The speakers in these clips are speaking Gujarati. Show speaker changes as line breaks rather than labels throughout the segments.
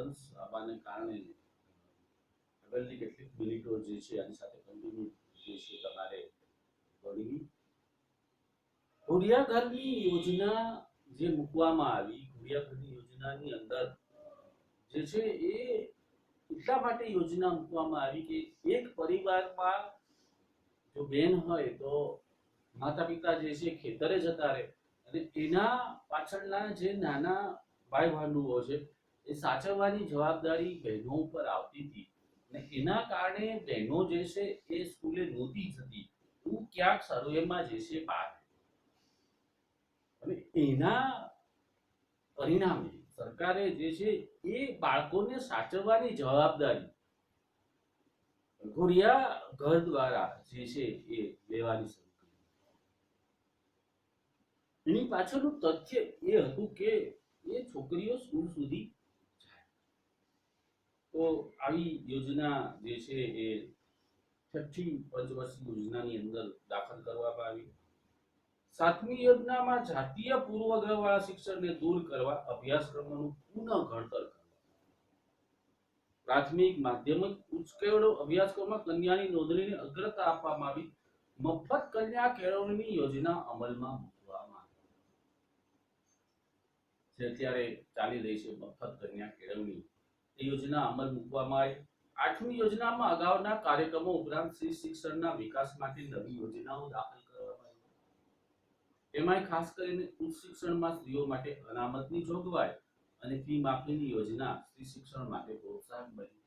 ડિસ્ટર્બન્સ આવવાને કારણે આગળની કેટલીક મિનિટો જે છે આની સાથે કન્ટિન્યુ જે છે તમારે ગણવી. ઘોડિયાઘરની યોજના જે મૂકવામાં આવી, ઘોડિયાઘરની યોજનાની અંદર જે છે એ એટલા માટે યોજના મૂકવામાં આવી કે એક પરિવારમાં જો બેન હોય તો માતા પિતા જે છે ખેતરે જતા રહે અને એના પાછળના જે નાના ભાઈ ભાંડુઓ છે એ સાચવવાની જવાબદારી બહેનો ઉપર આવતી હતી અને એના કારણે બહેનો જે છે એ સ્કૂલે નહોતી જતી. હું ક્યાંક સર્વેમાં જે છે બહાર અને એના પરિણામે સરકારે જે છે એ બાળકોને સાચવવાની જવાબદારી ઘોડિયા ઘર દ્વારા જે છે એ લેવાની શરૂ કરી. એની પાછળનું તથ્ય એ હતું કે એ છોકરીઓ સ્કૂલ સુધી જાય. તો આવી યોજના જે છે એ છઠ્ઠી પંચવર્ષીય યોજનાની અંદર દાખલ કરવામાં આવી. સાતમી યોજનામાં જાતીય પૂર્વગ્રહવાળા શિક્ષણને દૂર કરવા અભ્યાસક્રમોનું પુનઃ ઘડતર કરવા. પ્રાથમિક, માધ્યમિક, ઉચ્ચ અભ્યાસક્રમમાં કન્યાની નોંધણીને અગ્રતા આપવામાં આવી. મફત કન્યા કેળવણી યોજના અમલમાં મૂકવામાં આવી. જે અત્યારે ચાલી રહી છે મફત કન્યા કેળવણી, એ યોજના અમલ મૂકવામાં આવી. આઠમી યોજનામાં અગાઉના કાર્યક્રમો ઉપરાંત સ્ત્રી શિક્ષણના વિકાસ માટે નવી યોજનાઓ દાખલ કરવામાં આવી. એમાંય ખાસ કરીને ઉચ્ચ શિક્ષણમાં સ્ત્રીઓ માટે અનામતની જોગવાઈ અને ફી માફીની યોજના સ્ત્રી શિક્ષણ માટે પ્રોત્સાહન બની.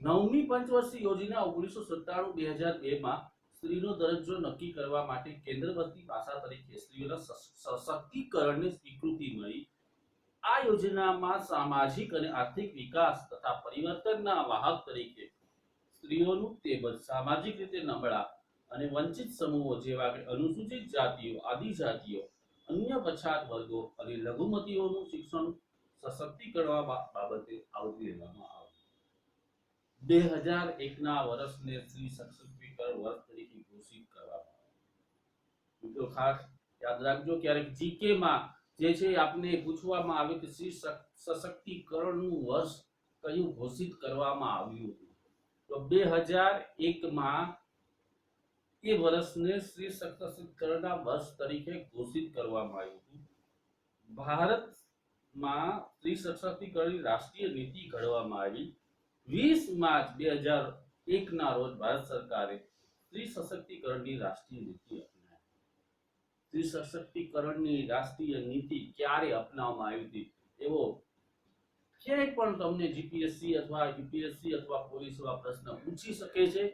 નવમી પંચવર્ષીય યોજના 1997-2002 માં સ્ત્રીનો દરજ્જો નક્કી કરવા માટે કેન્દ્રવર્તી પાસા તરીકે સ્ત્રીઓના સશક્તિકરણને સ્વીકૃતિ મળી. આ યોજનામાં સામાજિક અને આર્થિક વિકાસ તથા પરિવર્તનના વાહક તરીકે સ્ત્રીઓનું તેમજ સામાજિક રીતે નબળા અને વંચિત સમૂહો જેવા કે અનુસૂચિત જાતિઓ, આદિજાતિઓ, અન્ય પછાત વર્ગો અને લઘુમતીઓનું શિક્ષણ સશક્તિકરણ બાબતે આવરી લેવામાં આવ્યું. 2001 ના વર્ષને સ્ત્રી સશક્તિકરણ વર્ષ તરીકે ઘોષિત કરવામાં આવ્યું. મિત્રો ખાસ યાદ રાખજો, ક્યારેક જીકે માં જે છે આપને પૂછવામાં આવે કે સ્ત્રી સશક્તિકરણનું વર્ષ કયું ઘોષિત કરવામાં આવ્યું હતું, તો 2001 માં એ વર્ષને સ્ત્રી સશક્તિકરણના વર્ષ તરીકે ઘોષિત કરવામાં આવ્યું હતું. ભારતમાં સ્ત્રી સશક્તિકરણની રાષ્ટ્રીય નીતિ ઘડવામાં આવી. 20 માર્ચ 2001 ના રોજ ભારત સરકારે સ્ત્રી સશક્તિકરણની રાષ્ટ્રીય નીતિ અપનાવી. સ્ત્રી સશક્તિકરણની રાષ્ટ્રીય નીતિ ક્યારે અપનાવવામાં આવી હતી એવો ક્યાંય પણ તમને જીપીએસસી અથવા યુપીએસસી અથવા પોલીસ એવા પ્રશ્ન પૂછી શકે છે.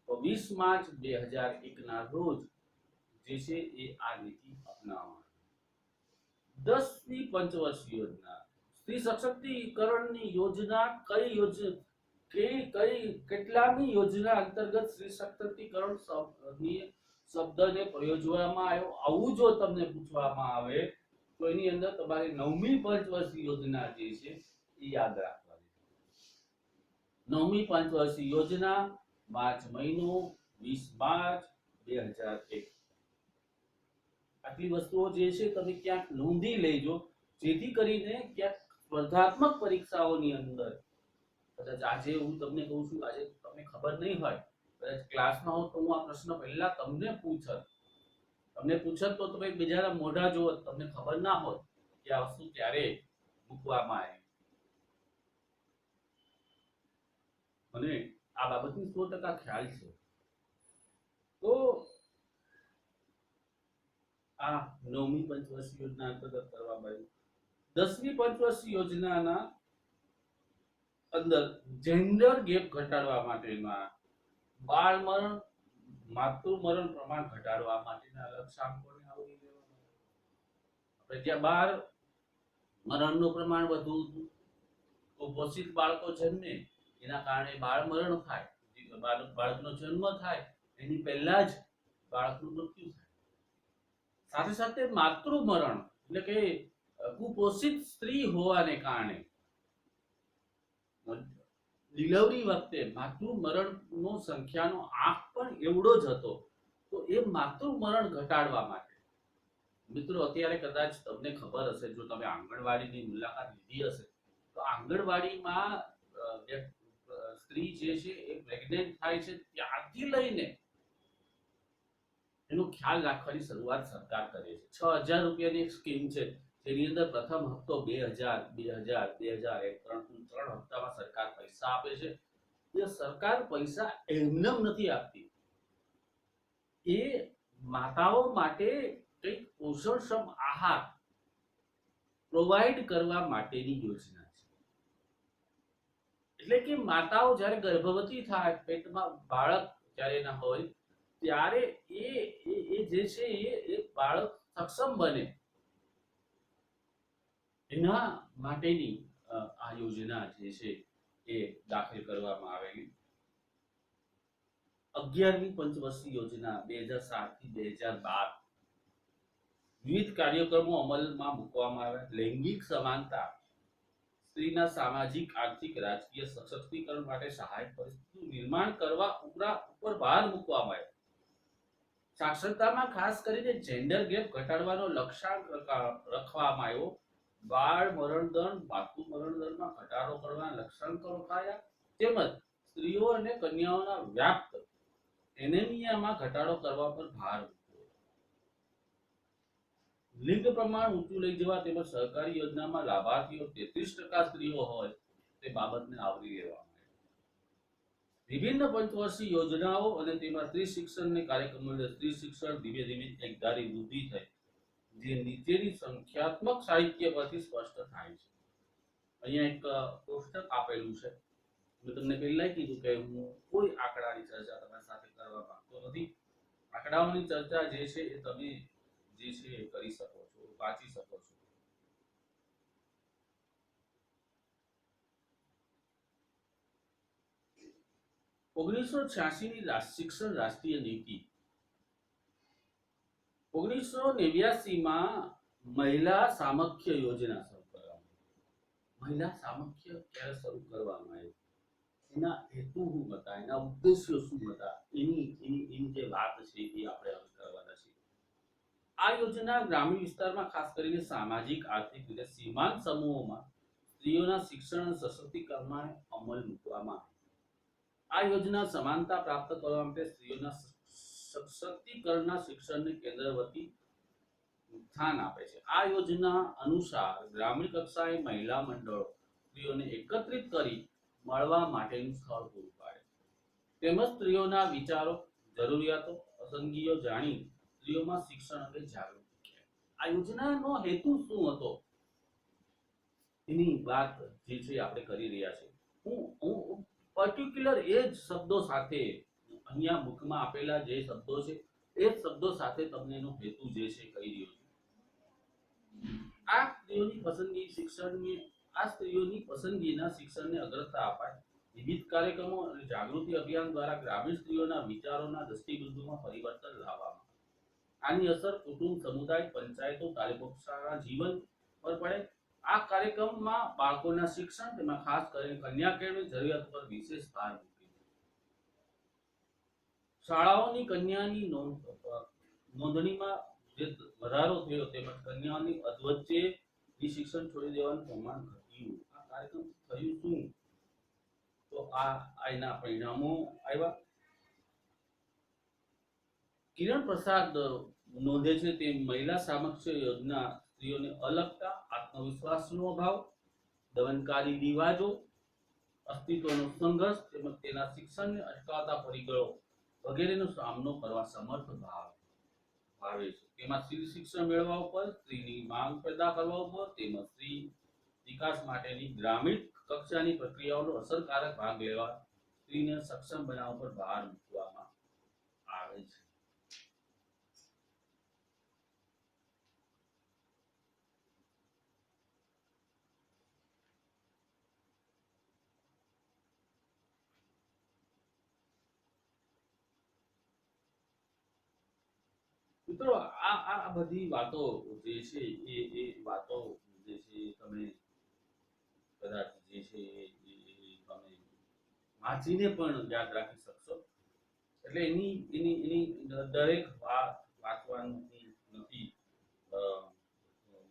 તો 20 માર્ચ 2001 ના રોજ જે છે એ આ નીતિ અપનાવવામાં આવી. 10મી પંચવર્ષીય યોજના સ્ત્રી સશક્તિકરણની યોજના કેટલામી યોજના અંતર્ગત સ્ત્રી સશક્તિકરણ શબ્દને પ્રયોજવામાં આવ્યો, આવું જો તમને પૂછવામાં આવે તો એની અંદર તમારે 9મી પંચવર્ષીય યોજના જે છે એ યાદ રાખવાની. 9મી પંચવર્ષીય યોજના માર્ચ મહિનો 20 માર્ચ 2001. આટલી વસ્તુઓ જે છે તમે ક્યાંક નોંધી લેજો, જેથી કરીને ક્યાંક સ્પર્ધાત્મક પરીક્ષાઓની અંદર કદાચ આજે હું તમને કહું છું, આજે તમને ખબર નહીં હોય, કદાચ ક્લાસમાં હો તો હું આ પ્રશ્ન પહેલા તમને પૂછત તો તમે બીજાના મોઢા જોત, તમને ખબર ના હોત કે આ વસ્તુ ક્યારે મૂકવામાં આવી. અને આ બાબતની 100% ખ્યાલ છે. તો આ 9મી પંચવર્ષીય યોજના અંતર્ગત કરવામાં આવી. 10મી પંચવર્ષીય યોજનાના અંદર જેન્ડર ગેપ ઘટાડવા માટેના બાળ મરણ, માતૃ મરણ પ્રમાણ ઘટાડવા માટેના લક્ષ્યાંકોને આવરી લેવામાં આવ્યા. આપણે ત્યાં બાળ મરણનું પ્રમાણ વધુ હતું. કુપોષિત બાળકો જન્મે એના કારણે બાળ મરણ થાય, બાળકનો જન્મ થાય એની પહેલા જ બાળકનું મૃત્યુ થાય. સાથે સાથે માતૃ મરણ એટલે કે કુપોષિત સ્ત્રી હોવાને કારણે ડિલિવરી વખતે માતૃ મરણનો સંખ્યાનો આંક પણ એવડો જ હતો. તો એ માતૃ મરણ ઘટાડવા માટે મિત્રો અત્યારે કદાચ તમને ખબર હશે, જો તમે આંગણવાડીની મુલાકાત લીધી હશે તો આંગણવાડીમાં સ્ત્રી જે છે એ પ્રેગ્નેન્ટ થાય છે ત્યારથી લઈને એનો ખ્યાલ રાખવાની શરૂઆત સરકાર કરે છે. 6,000 રૂપિયાની એક સ્કીમ છે જેની અંદર પ્રથમ હપ્તો 2,000, 2,000, 2,000 એમ ત્રણ હપ્તામાં સરકાર પૈસા આપે છે. એ સરકાર પૈસા એમનેમ નથી આપતી, એ માતાઓ માટે કંઈક પોષણક્ષમ આહાર પ્રોવાઈડ કરવા માટેની યોજના છે. એટલે કે માતાઓ જ્યારે ગર્ભવતી થાય, પેટમાં બાળક જ્યારે એના હોય ત્યારે એ જે છે એ બાળક સક્ષમ બને એના માટેની આ યોજના જે છે એ દાખલ કરવામાં આવેલી. 11મી પંચવર્ષીય યોજના 2007 થી 2012 વિવિધ કાર્યક્રમો અમલમાં મૂકવામાં આવ્યા. લૈંગિક સમાનતા, સ્ત્રીના સામાજિક, આર્થિક, રાજકીય સશક્તિકરણ માટે સહાયક પરિસ્થિતિનું નિર્માણ કરવા ઉપર ભાર મૂકવામાં આવ્યો. સાક્ષરતામાં ખાસ કરીને જેન્ડર ગેપ ઘટાડવાનો લક્ષ્યાંક રખવામાં આવ્યો. બાળ મરણદર, માતૃ મરણદરમાં ઘટાડો કરવાના લક્ષ્યાંકો રખાયા, તેમજ સ્ત્રીઓ અને કન્યાઓના વ્યાપ્ત એનેમિયામાં ઘટાડો કરવા પર ભાર મૂક્યો. લિંગ પ્રમાણ ઊંચું લઈ જવા તેમજ સરકારી યોજનામાં લાભાર્થીઓ 33% સ્ત્રીઓ હોય તે બાબતને આવરી લેવામાં આવી. વિભિન્ન પંચવર્ષીય યોજનાઓ અને તેમાં સ્ત્રી શિક્ષણને કાર્યક્રમો, સ્ત્રી શિક્ષણ ધીમે ધીમે એકધારી વૃદ્ધિ થઈ જે નીચેની સંખ્યાત્મક સાહિત્ય પરથી સ્પષ્ટ થાય છે. અહીંયા એક કોષ્ટક આપેલું છે. મેં તમને પહેલા કીધું કે હું કોઈ આંકડાની ચર્ચા તમારી સાથે કરવા માંગતો નથી. આંકડાઓની ચર્ચા જે છે એ તમે જે છે એ કરી શકો છો, વાંચી શકો છો. ઓગણીસો 86 ની શિક્ષણ રાષ્ટ્રીય નીતિ. 1989 મહિલા સામખ્ય યોજના શરૂ કરવામાં આવી. મહિલા સામખ્ય ક્યારે શરૂ કરવામાં આવી, એના હેતુ શું હતા, એના ઉદ્દેશ્યો શું હતા, એની જે વાત છે એ આપણે હવે કરવાના છીએ. આ યોજના ગ્રામીણ વિસ્તારમાં ખાસ કરીને સામાજિક, આર્થિક રીતે સીમાંત સમૂહોમાં સ્ત્રીઓના શિક્ષણ અને સશક્તિકરણમાં અમલ મૂકવામાં આવી. આ યોજના સમાનતા પ્રાપ્ત કરવા માટે સ્ત્રીઓના સશક્તિકરણના શિક્ષણને કેન્દ્રવર્તી સ્થાન આપે છે. આ યોજના અનુસાર ગ્રામીણ કક્ષાએ મહિલા મંડળો સ્ત્રીઓને એકત્રિત કરી મળવા માટેનું સ્થળ પૂરું પાડે, તેમજ સ્ત્રીઓના વિચારો, જરૂરિયાતો, પસંદગીઓ જાણી સ્ત્રીઓમાં શિક્ષણ અંગે જાગૃતિ કરે. આ યોજનાનો હેતુ શું હતો એની વાત જે છે આપણે કરી રહ્યા છીએ. હું પર્ટિક્યુલર એ જ શબ્દો સાથે અહીંયા બુકમાં આપેલા જે શબ્દો છે એ જ શબ્દો સાથે તમને એનો હેતુ જે છે કહી રહ્યો છું. આ સ્ત્રીઓની પસંદગી શિક્ષણની સ્ત્રીઓની પસંદગીના શિક્ષણને અગ્રતા અપાય. વિવિધ કાર્યક્રમો અને જાગૃતિ અભિયાન દ્વારા ગ્રામીણ સ્ત્રીઓના વિચારોના દૃષ્ટિબિંદુમાં પરિવર્તન લાવવામાં. આની અસર કુટુંબ, સમુદાય, પંચાયતો, તાલુકા જીવન પર પડે. આ કાર્યક્રમમાં બાળકોના શિક્ષણ, તેમાં ખાસ કરીને કન્યા કેળવણી જરૂરિયાત પર વિશેષ ભાર મૂક્યો. શાળાઓની કન્યાની નોંધણીમાં જે વધારો થયો તેમજ કન્યાઓની અધવચ્ચે શિક્ષણ છોડી દેવાનું પ્રમાણ ઘટ્યું. આ કાર્યક્રમ થયું શું, તો આના પરિણામો આવ્યા. કિરણ પ્રસાદ નોંધે છે તે મહિલા સામક્ષ યોજના સ્ત્રીઓને અલગતા, આત્મવિશ્વાસનો અભાવ, દમનકારી રિવાજો, અસ્તિત્વનો સંઘર્ષ તેમજ તેના શિક્ષણને અટકાવતા પરિબળો વગેરેનો સામનો કરવા સમર્થ ભાવે છે. તેમાં સ્ત્રી શિક્ષણ મેળવવા ઉપર, સ્ત્રીની માંગ પેદા કરવા ઉપર તેમજ સ્ત્રી વિકાસ માટેની ગ્રામીણ કક્ષાની પ્રક્રિયાઓનો અસરકારક ભાગ લેવા સ્ત્રીને સક્ષમ બનાવવા પર ભાર મૂકવામાં આવે છે. મિત્રો આ બધી વાતો જે છે એ વાતો જે છે તમે કદાચ જે છે તમે વાંચીને પણ યાદ રાખી શકશો. એટલે એની દરેક વાત વાંચવાનું નથી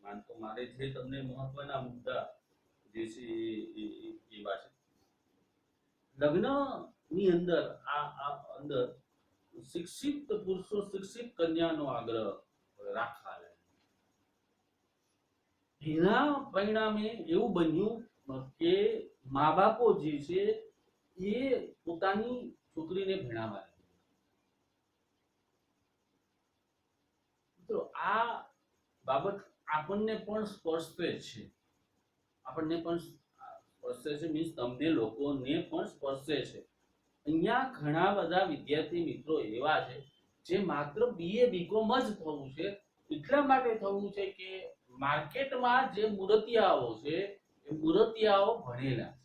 માનતો. મારે જે તમને મહત્વના મુદ્દા જે છે એવા છે. લગ્ન ની અંદર આ અંદર શિક્ષિત પુરુષો શિક્ષિત કન્યાનો આગ્રહ રાખવા લાગ્યા. એના પરિણામે એવું બન્યું કે મા બાપો જે છે એ પોતાની છોકરીને ભણાવવા લાગ્યા. તો આ બાબત આપણને પણ સ્પર્શે છે. આપણને પણ સ્પર્શે છે મીન્સ તમને લોકોને પણ સ્પર્શે છે. અહીંયા ઘણા બધા વિદ્યાર્થી મિત્રો એવા છે જે માત્ર બીએ બીકોમ જ થવું છે, એટલા માટે થવું છે કે માર્કેટમાં જે મૂર્તિયાઓ છે એ મૂર્તિયાઓ ભણેલા છે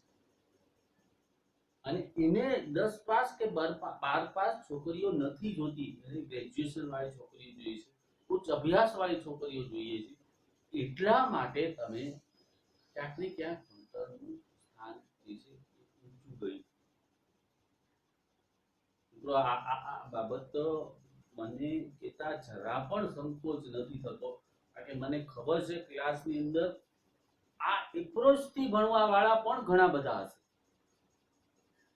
અને એને 10 પાસ કે 12 પાસ છોકરીઓ નથી જોતી, એને ગ્રેજ્યુએશન વાળી છોકરીઓ જોઈએ છે, ઉચ્ચ અભ્યાસ વાળી છોકરીઓ જોઈએ છે. એટલા માટે તમે ક્યાંક ને ક્યાંક ભણતરનું સ્થાન જે છે ઊંચું ગયું. મિત્રો આ બાબત મને કહેતા જરા પણ સંકોચ નથી થતો, કારણ કે મને ખબર છે ક્લાસની અંદર આ એપ્રોચ થી ભણવા વાળા પણ ઘણા બધા હશે,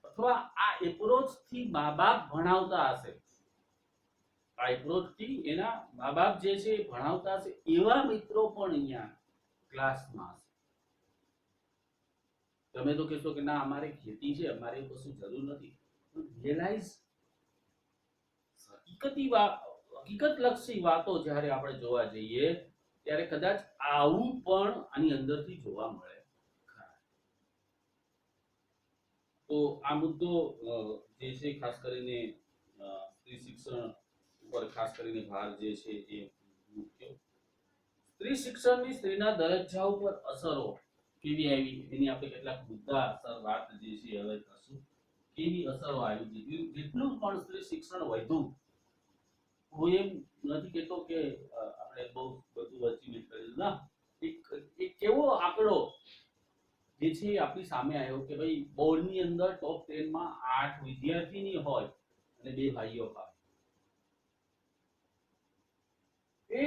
અથવા આ એપ્રોચ થી મા બાપ ભણાવતા હશે, આ એપ્રોચ થી એના મા બાપ જે છે ભણાવતા હશે, એવા મિત્રો પણ અહીંયા ક્લાસમાં હશે. તમે તો કહેશો કે ના અમારે ખેતી છે, અમારે કશું જરૂર નથી. રિયલાઇઝ હકીકતલક્ષી વાતો જ્યારે આપણે જોવા જઈએ ત્યારે કદાચ આવું પણ આની અંદરથી જોવા મળે. તો આ મુદ્દો જે છે ખાસ કરીને સ્ત્રી શિક્ષણ ઉપર ખાસ કરીને ભાર જે છે એ મૂક્યો. સ્ત્રી શિક્ષણની સ્ત્રીના દરજ્જા ઉપર અસરો કેવી આવી એની આપણે કેટલાક મુદ્દા અસર વાત જે છે હવે કરશું. કેવી અસરો આવી છે, જેટલું પણ સ્ત્રી શિક્ષણ વધ્યું, હું એમ નથી કહેતો કે આપણે બહુ બધું અચીવમેન્ટ કરેલું ના, એક કેવો આંકડો જે છે આપણી સામે આવ્યો કે ભાઈ બોર્ડની અંદર ટોપ 10 માં 8 વિદ્યાર્થીની હોય અને 2 ભાઈઓ હોય. એ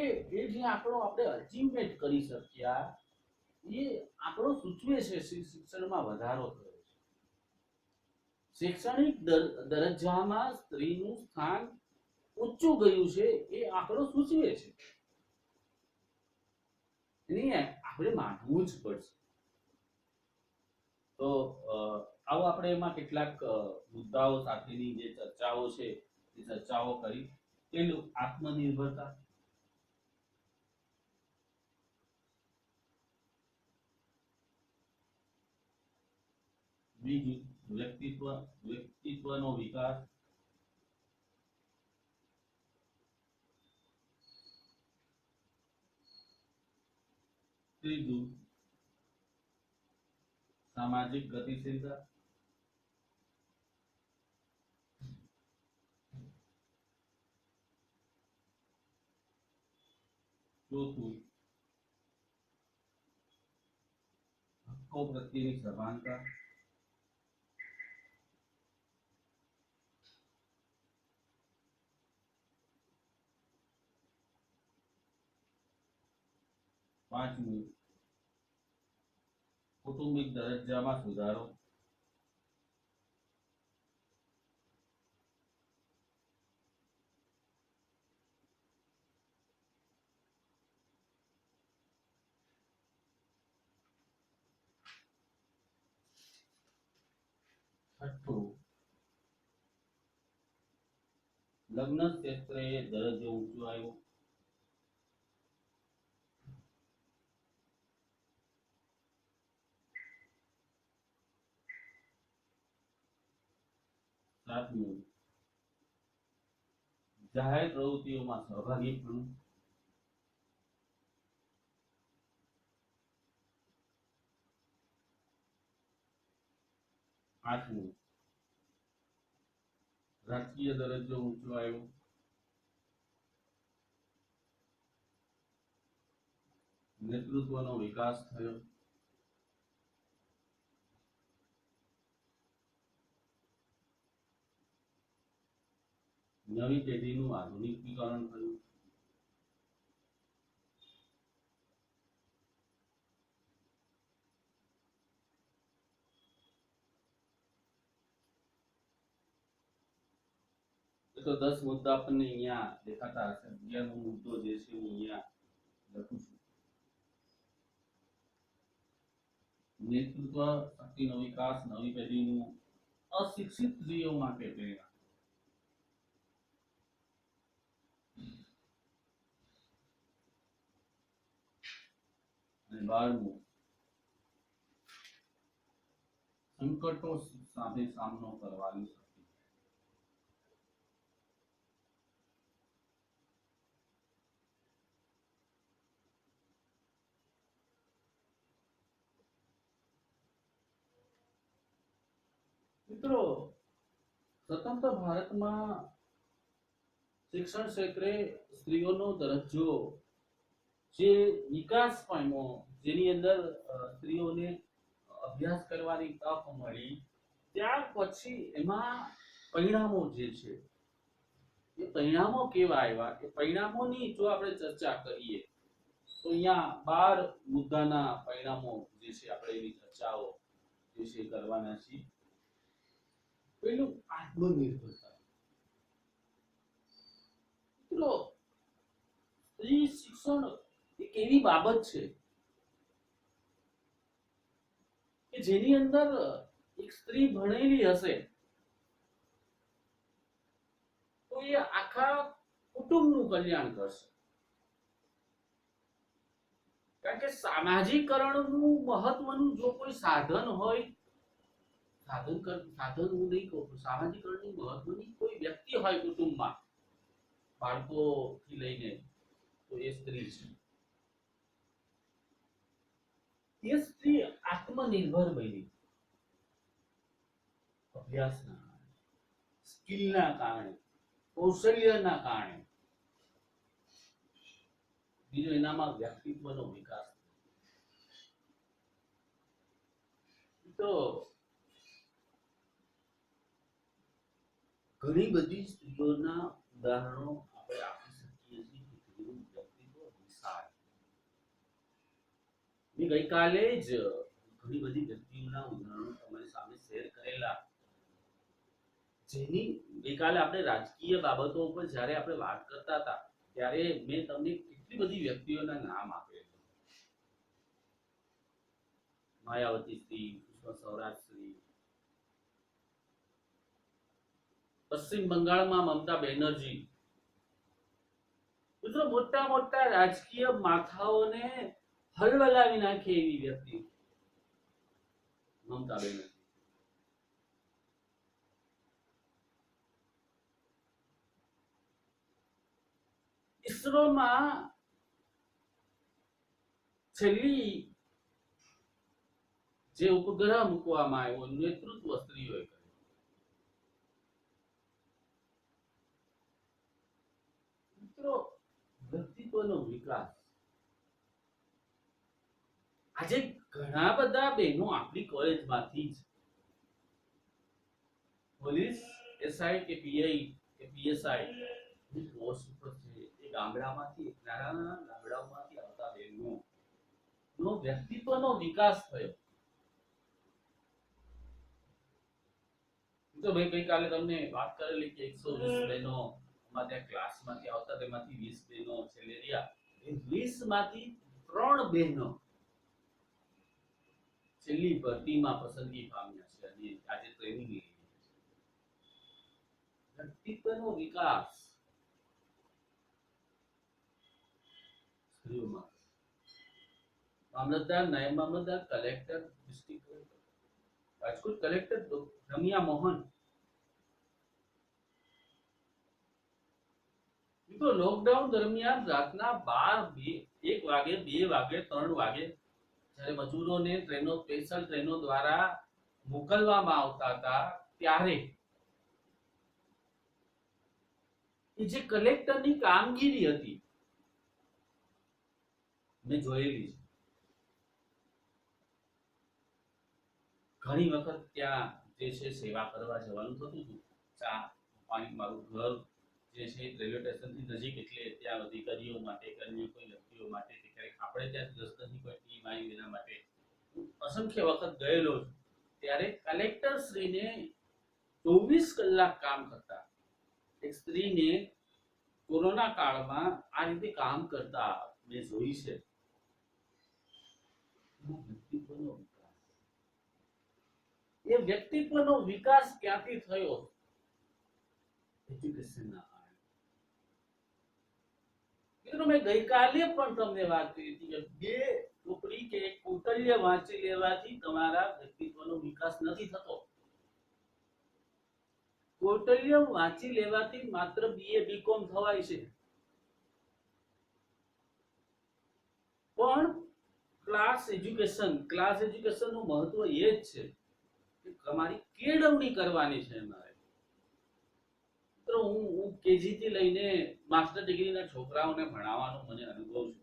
જે આંકડો આપણે અચીવમેન્ટ કરી શક્યા એ આંકડો સૂચવે છે શિક્ષણમાં વધારો થયો છે. શૈક્ષણિક દરજ્જામાં સ્ત્રીનું સ્થાન ઊંચું ગયું છે એ આંકડો સૂચવે છે. એને આપણે માનવું જ પડશે. તો આવો આપણે એમાં કેટલાક મુદ્દાઓ સાથેની જે ચર્ચાઓ છે એ ચર્ચાઓ કરી. પેલું આત્મનિર્ભરતા, બીજું વ્યક્તિત્વનો વિકાસ, ત્રીજું સામાજિક ગતિશીલતા, ચોથું હક્કો પ્રત્યેની સભાનતા, પાંચમું કૌટુંબિક દરજ્જામાં સુધારો, છઠ્ઠું લગ્ન ક્ષેત્રે દરજ્જો ઊંચો આવ્યો, સાતમું જાહેર પ્રવૃત્તિઓમાં સહભાગીપણું, આઠમું રાજકીય દરજ્જો ઊંચો આવ્યો, નેતૃત્વનો વિકાસ થયો, નવી પેઢીનું આધુનિકીકરણ થયું, તો 10 મુદ્દા આપણને અહીંયા દેખાતા હશે. 11નો મુદ્દો જે છે હું અહીંયા લખું છું. નેતૃત્વ શક્તિનો વિકાસ, નવી પેઢીનું અશિક્ષિત સ્ત્રીઓ માટે પ્રેરણા. અને 12મું સંકટો સાથે સામનો કરવાની શક્તિ. મિત્રો, સ્વતંત્ર ભારતમાં શિક્ષણ ક્ષેત્રે સ્ત્રીઓનો દરજ્જો જે વિકાસ પામ્યો, જેની અંદર સ્ત્રીઓને અભ્યાસ કરવાની તક મળી, ત્યાર પછી એમાં પરિણામો જે છે એ પરિણામો કેવા આવ્યા, એ પરિણામોની જો આપણે ચર્ચા કરીએ તો અહીંયા 12 મુદ્દાના પરિણામો જે છે આપણે એની ચર્ચાઓ જે છે કરવાના છીએ. પહેલું આત્મનિર્ભરતા. મિત્રો, સ્ત્રી શિક્ષણ એક એવી બાબત છે કે જેની અંદર એક સ્ત્રી ભણેલી હશે તો એ આખા કુટુંબનું કલ્યાણ કરશે. કારણ કે સામાજિકરણનું મહત્વનું જો કોઈ સાધન હોય, સાધન હું નહીં કહું, સામાજિકરણની મહત્વની કોઈ વ્યક્તિ હોય કુટુંબમાં, બાળકોથી લઈને, તો એ સ્ત્રી છે. એ સ્ત્રી આત્મનિર્ભર બની, અભ્યાસના કારણે, સ્કિલના કારણે, કૌશલ્યના કારણે. બીજો એનામાં વ્યક્તિત્વનો વિકાસ. તો ઘણી બધી સ્ત્રીઓના ઉદાહરણો આપણે આપી શકીએ છીએ કે જેનું વ્યક્તિત્વ વિશાળ. મેં ગઈકાલે જ ઘણી બધી વ્યક્તિઓના ઉદાહરણો તમારી સામે શેર કરેલા, જેની ગઈકાલે આપણે રાજકીય બાબતો ઉપર જ્યારે આપણે વાત કરતા હતા ત્યારે મેં તમને કેટલી બધી વ્યક્તિઓના નામ આપેલા. માયાવતી શ્રી, સુષ્મા સ્વરાજ શ્રી, પશ્ચિમ બંગાળમાં મમતા બેનર્જી. મિત્રો, મોટા મોટા રાજકીય માથાઓને હલવલાવી નાખે એવી વ્યક્તિ મમતા બેનર્જી. ઇસરોમાં છેલ્લી જે ઉપગ્રહ મૂકવામાં આવ્યો નેતૃત્વ સ્ત્રીઓએ કર્યું. મિત્રો, વ્યક્તિત્વનો વિકાસ. આજે ઘણા બધા બહેનો આપણી કોલેજમાંથી જ પોલીસ, એસઆઈ કે પીઆઈ કે પીએસઆઈ ની પોસ્ટ ઉપર છે. એ ગામડામાંથી, નાના ગામડાઓમાંથી આવતા બહેનો નો વ્યક્તિત્વનો વિકાસ થયો. તો ભાઈ ગઈકાલે તમને વાત કરેલી કે 120 બહેનો અમારા ત્યાં ક્લાસમાંથી આવતા, તેમાંથી 20 બહેનો છેલ્લે રહ્યા. એ 20 માંથી 3 બહેનો છેલ્લી ભરતીમાં પસંદગી પામ્યા છે અને આજે ટ્રેનિંગ લઈ રહી છે. વ્યક્તિત્વનો વિકાસ સ્ત્રીઓમાં. મામલતદાર, નાયબ મામલતદાર, કલેક્ટર, ડિસ્ટ્રિક્ટ રાજકોટ કલેક્ટર રમ્યા મોહન. મિત્રો, લોકડાઉન દરમિયાન રાતના 12, 1 વાગે, 2 વાગે, 3 વાગે જ્યારે મજૂરોને ટ્રેનો, સ્પેશિયલ ટ્રેનો દ્વારા મોકલવામાં આવતા હતા, ત્યારે એ જે કલેક્ટરની કામગીરી હતી મેં જોયેલી છે. ઘણી વખત ત્યાં જે છે સેવા કરવા જવાનું થતું હતું. ચા પાણી, મારું ઘર જે છે રેલવે સ્ટેશનથી નજીક, એટલે ત્યાં અધિકારીઓ માટે, અન્ય કોઈ વ્યક્તિઓ માટે, ક્યારેક આપણે ત્યાં 10-10ની કોઈ ટીમ આવી એના માટે અસંખ્ય વખત ગયેલો છું. ત્યારે કલેક્ટર શ્રીને 24 કલાક કામ કરતા એક સ્ત્રીને કોરોના કાળમાં આ રીતે કામ કરતા મેં જોઈ છે. વ્યક્તિત્વનો વિકાસ, એ વ્યક્તિત્વનો વિકાસ ક્યાંથી થયો? એજ્યુકેશનના કારણે. મિત્રો, મેં ગઈકાલે પણ તમને વાત કરી હતી કે બે ચોપડી કે એક કૌશલ્ય વાંચી લેવાથી તમારા વ્યક્તિત્વનો વિકાસ નથી થતો. કૌશલ્ય વાંચી લેવાથી માત્ર બીએ બીકોમ થવાય છે, પણ ક્લાસ એજ્યુકેશન નું મહત્વ એ જ છે કે તમારી કેળવણી કરવાની છે. મારે તો હું કેજી થી લઈને માસ્ટર ડિગ્રીના છોકરાઓને ભણાવવાનો મને અનુભવ છે.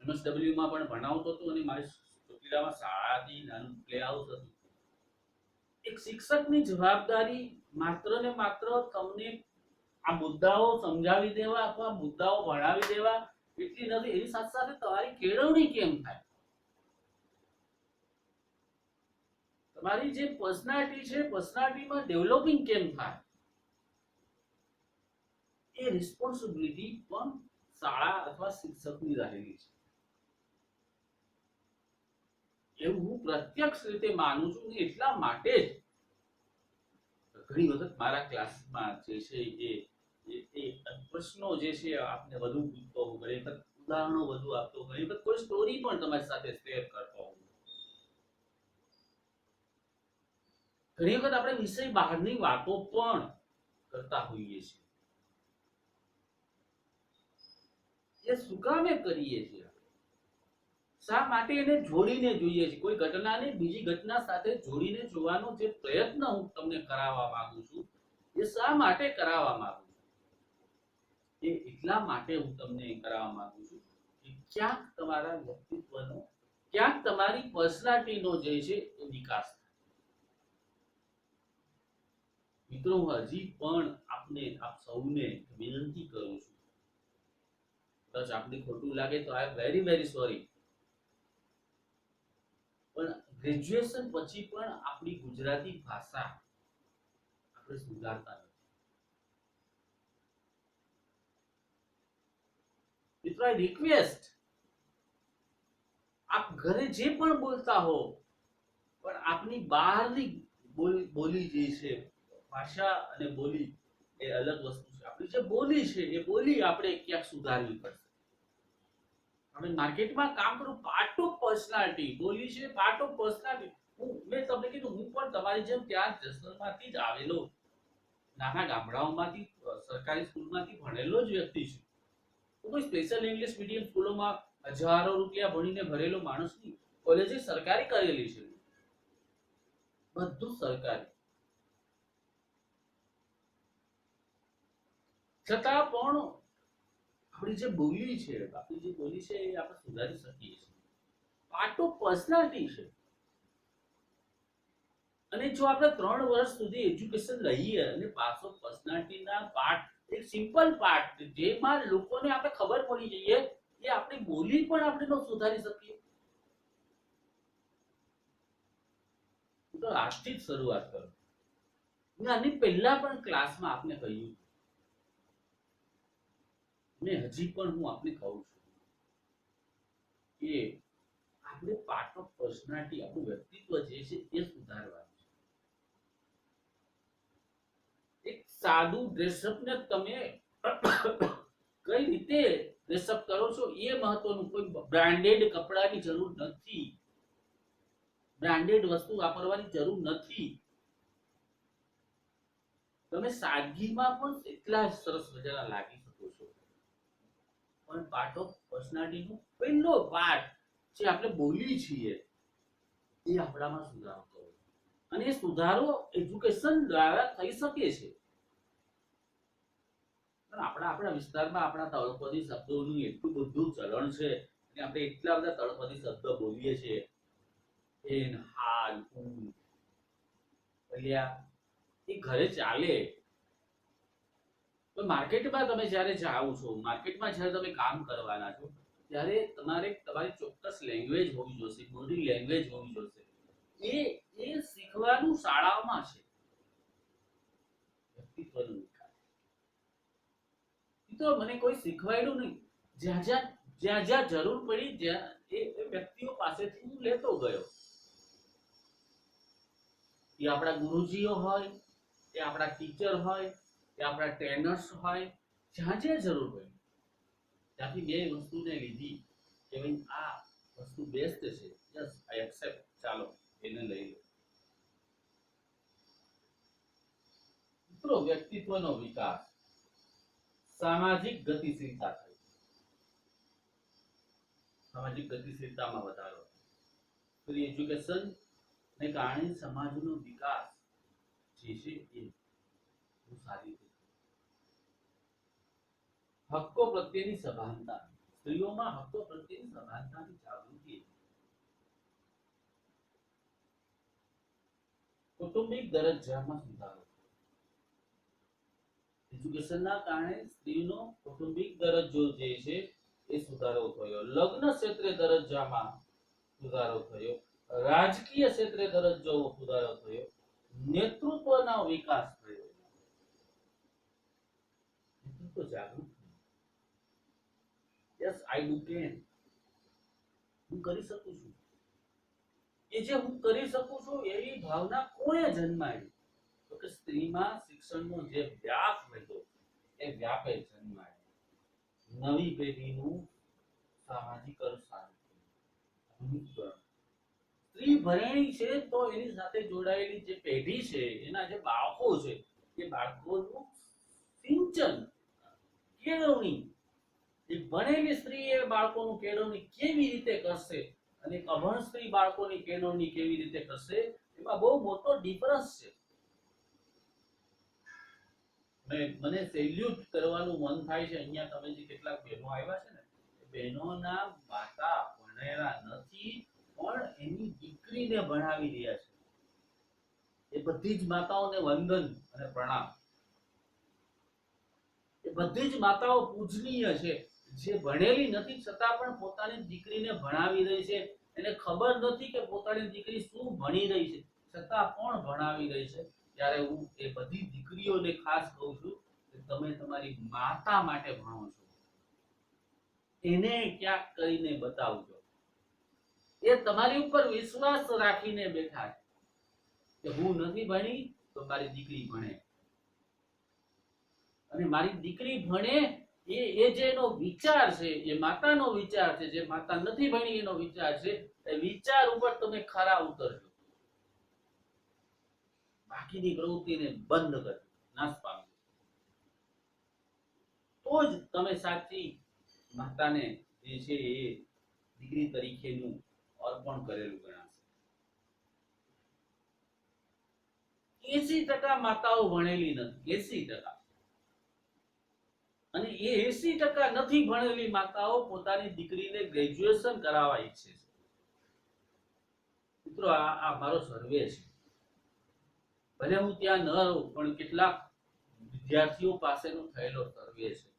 એમએસડબલ્યુ માં પણ ભણાવતો હતો અને મારી ચોટીલામાં શાળાથી નાનું પ્લે હાઉસ હતું. એક શિક્ષકની જવાબદારી માત્ર ને માત્ર તમને આ મુદ્દાઓ સમજાવી દેવા અથવા મુદ્દાઓ ભણાવી દેવા એટલી નથી. એની સાથે સાથે તમારી કેળવણી કેમ થાય, તમારી જે પર્સનાલિટી છે પર્સનાલિટીમાં ડેવલપિંગ કેમ થાય, એ રિસ્પોન્સિબિલિટી પણ શાળા અથવા શિક્ષકની રહેલી છે. એવું હું પ્રત્યક્ષ રીતે માનું છું. એટલા માટે જ ઘણી વખત મારા ક્લાસમાં જે છે એ પ્રશ્નો જે છે આપને વધુ પૂછતો હોઉં, ઘણી વખત ઉદાહરણો વધુ આપતો હોઉં, ઘણી વખત કોઈ સ્ટોરી પણ તમારી સાથે શેર કરતો હોઉં. ઘણી વખત આપણે વિષય બહારની વાતો પણ કરતા હોઈએ છીએ. એ શું કામે કરીએ છીએ? શા માટે એને જોડીને જોઈએ છે? કોઈ ઘટનાને બીજી ઘટના સાથે જોડીને જોવાનો જે પ્રયત્ન હું તમને કરાવવા માંગુ છું, એ શા માટે કરાવવા માંગુ છું? એ એટલા માટે હું તમને કરાવવા માંગુ છું કે ક્યાંક તમારા વ્યક્તિત્વનો, ક્યાંક તમારી પર્સનાલિટીનો જે છે એ વિકાસ થાય. મિત્રો, હું હજી પણ આપ સૌને વિનંતી કરું છું, કદાચ આપને ખોટું લાગે તો આઈ એમ વેરી વેરી સોરી, પણ ગ્રેજ્યુએશન પછી પણ આપણી ગુજરાતી ભાષા આપણે સુધારતા નથી. મિત્રો, આઈ રિક્વેસ્ટ, આપ ઘરે જે પણ બોલતા હો, પણ આપની બહારની બોલી જે છે, ભાષા અને બોલી એ અલગ વસ્તુ છે. આપણી જે બોલી છે એ બોલી આપણે ક્યાંક સુધારવી પડશે. આપણે માર્કેટમાં કામ કરું, પાર્ટ ઓફ પર્સનાલિટી બોલી છે, પાર્ટ ઓફ પર્સનાલિટી. મેં તમને કીધું, હું પણ તમારી જેમ ત્યાં જસદણમાંથી જ આવેલો, નાના ગામડાઓમાંથી સરકારી સ્કૂલમાંથી ભણેલો જ વ્યક્તિ છું. હું કોઈ સ્પેશિયલ ઇંગ્લિશ મીડિયમ સ્કૂલોમાં હજારો રૂપિયા ભણીને ભરેલો માણસ નહીં. કોલેજ સરકારી કરેલી છે, બધું સરકારી. છતાં પણ આપણી જે બોલી છે એ આપણે સુધારી શકીએ છીએ. પાર્ટ ઓફ પર્સનાલિટી છે. અને જો આપણે 3 વર્ષ સુધી એજ્યુકેશન લઈએ અને પાર્ટ ઓફ પર્સનાલિટીના પાર્ટ, એક સિમ્પલ પાર્ટ જેમાં લોકોને આપણે ખબર પડી જઈએ, એ આપણી બોલી પણ આપણે ન સુધારી શકીએ. તો આજથી જ શરૂઆત કરો. મેં આની પહેલા પણ ક્લાસમાં આપને કહ્યું, ને હજી પણ હું આપને કહું છું કે આપણે પાર્ટ ઓફ પર્સનાલિટી, આપણું વ્યક્તિત્વ જે છે એ સુધારવાનું છે. એક સાદું ડ્રેસઅપ ને તમે કઈ રીતે ડ્રેસઅપ કરો છો એ મહત્વનું. કોઈ બ્રાન્ડેડ કપડાની જરૂર નથી, બ્રાન્ડેડ વસ્તુ વાપરવાની જરૂર નથી. તમે સાદગીમાં પણ એટલા સરસ મજાના લાગી શકો છો. પણ પાર્ટ ઓફ પર્સનાલિટીનો પહેલો પાર્ટ જે આપણે બોલી છીએ એ આપણામાં સુધારો કરો. અને એ સુધારો એજ્યુકેશન દ્વારા થઈ શકે છે. આપણા વિસ્તારમાં આપણા તળપદી શબ્દોનું એટલું બધું ચલણ છે, અને આપણે એટલા બધા તળપદી શબ્દ બોલીએ છીએ. એન, હાલ, હું, અલ્યા, એ ઘરે ચાલે. તો માર્કેટમાં તમે જ્યારે જાઓ છો, માર્કેટમાં જ્યારે તમે કામ કરવાના છો, ત્યારે તમારે તમારી ચોક્કસ લેંગ્વેજ હોવી જોઈશે, બોડી લેંગ્વેજ હોવી જોઈશે. એ શીખવાનું શાળાઓમાં છે. વ્યક્તિત્વનો વિકાસ, તો મને કોઈ શીખવાડ્યું નહીં. જ્યાં જરૂર પડી જ્યાં એ વ્યક્તિઓ પાસેથી હું લેતો ગયો. એ આપણા ગુરુજીઓ હોય, એ આપણા ટીચર હોય, એ આપણા ટ્રેનર્સ હોય, જ્યાં જ્યાં જરૂર પડી ત્યાંથી બે વસ્તુને લીધી કે ભાઈ આ વસ્તુ બેસ્ટ છે, યસ આઈ એક્સેપ્ટ, ચાલો એને લઈ લો. મિત્રો, વ્યક્તિત્વનો વિકાસ, સામાજિક ગતિશીલતા થઈ, સામાજિક ગતિશીલતામાં વધારો, ફ્રી એજ્યુકેશન ને કારણે સમાજનો વિકાસ જે છે એ બહુ સારી રીતે. હક્કો પ્રત્યેની સભાનતા, સ્ત્રીઓમાં હક્કો પ્રત્યેની સભાનતાની જાગૃતિ, કૌટુંબિક દરજ્જામાં સુધારો, એજ્યુકેશનના કારણે સ્ત્રીનો કૌટુંબિક દરજ્જો જે છે એ સુધારો થયો, લગ્ન ક્ષેત્રે દરજ્જામાં સુધારો થયો, રાજકીય ક્ષેત્રે દરજ્જો સુધારો થયો, નેતૃત્વનો વિકાસ થયો, નેતૃત્વ જાગૃત. યસ આઈ ડુ કેન, હું કરી શકું છું. એ જે હું કરી શકું છું એવી ભાવના કોણે જન્માવી? તો કે સ્ત્રીમાં શિક્ષણનો જે વ્યાપ હતો એ વ્યાપે જન્માયો. નવી પેઢીનું સામાજિકરણ સારું થયું. સ્ત્રી ભરેણી છે તો એની સાથે જોડાયેલી જે પેઢી છે, એના જે બાળકો છે, એ બાળકોનું સિંચન, કેળવણી, એક ભણેલી સ્ત્રી એ બાળકોનું કેળવણી કેવી રીતે કરશે અને એક અભણ સ્ત્રી બાળકોની કેળવણી કેવી રીતે કરશે, એમાં બહુ મોટો ડિફરન્સ છે. મને સેલ્યુટ કરવાનું મન થાય છે. અહીંયા તમે જે કેટલાક બહેનો આવ્યા છે ને, બહેનોના માતા ભણેલા નથી પણ એની દીકરીને ભણાવી રહ્યા છે. એ બધી જ માતાઓને વંદન અને પ્રણામ. એ બધી જ માતાઓ પૂજનીય છે, જે ભણેલી નથી છતાં પણ પોતાની દીકરીને ભણાવી રહી છે. એને ખબર નથી કે પોતાની દીકરી શું ભણી રહી છે, છતાં પણ ભણાવી રહી છે. ત્યારે હું એ બધી દીકરીઓને ખાસ કહું છું કે તમે તમારી માતા માટે ભણો છો, એને ક્યાંક કરીને બતાવજો. એ તમારી ઉપર વિશ્વાસ રાખીને બેઠા છે કે હું નથી ભણી તો મારી દીકરી ભણે, અને મારી દીકરી ભણે એ જે એનો વિચાર છે, એ માતાનો વિચાર છે, જે માતા નથી ભણી એનો વિચાર છે, એ વિચાર ઉપર તમે ખરા ઉતરજો. બાકીની પ્રવૃત્તિને બંધ કરજો, નાશ પામજો. તો જ તમે સાચી માતાને જે છે એ દીકરી તરીકેનું અર્પણ કરેલું ગણાશે. 80% માતાઓ ભણેલી નથી, 80%. અને એ 80% નથી ભણેલી માતાઓ પોતાની દીકરીને ગ્રેજ્યુએશન કરાવવા ઈચ્છે છે. મિત્રો, આ મારો સર્વે છે. ભલે હું ત્યાં ન રહું પણ કેટલાક વિદ્યાર્થીઓ પાસેનો થયેલો સર્વે છે.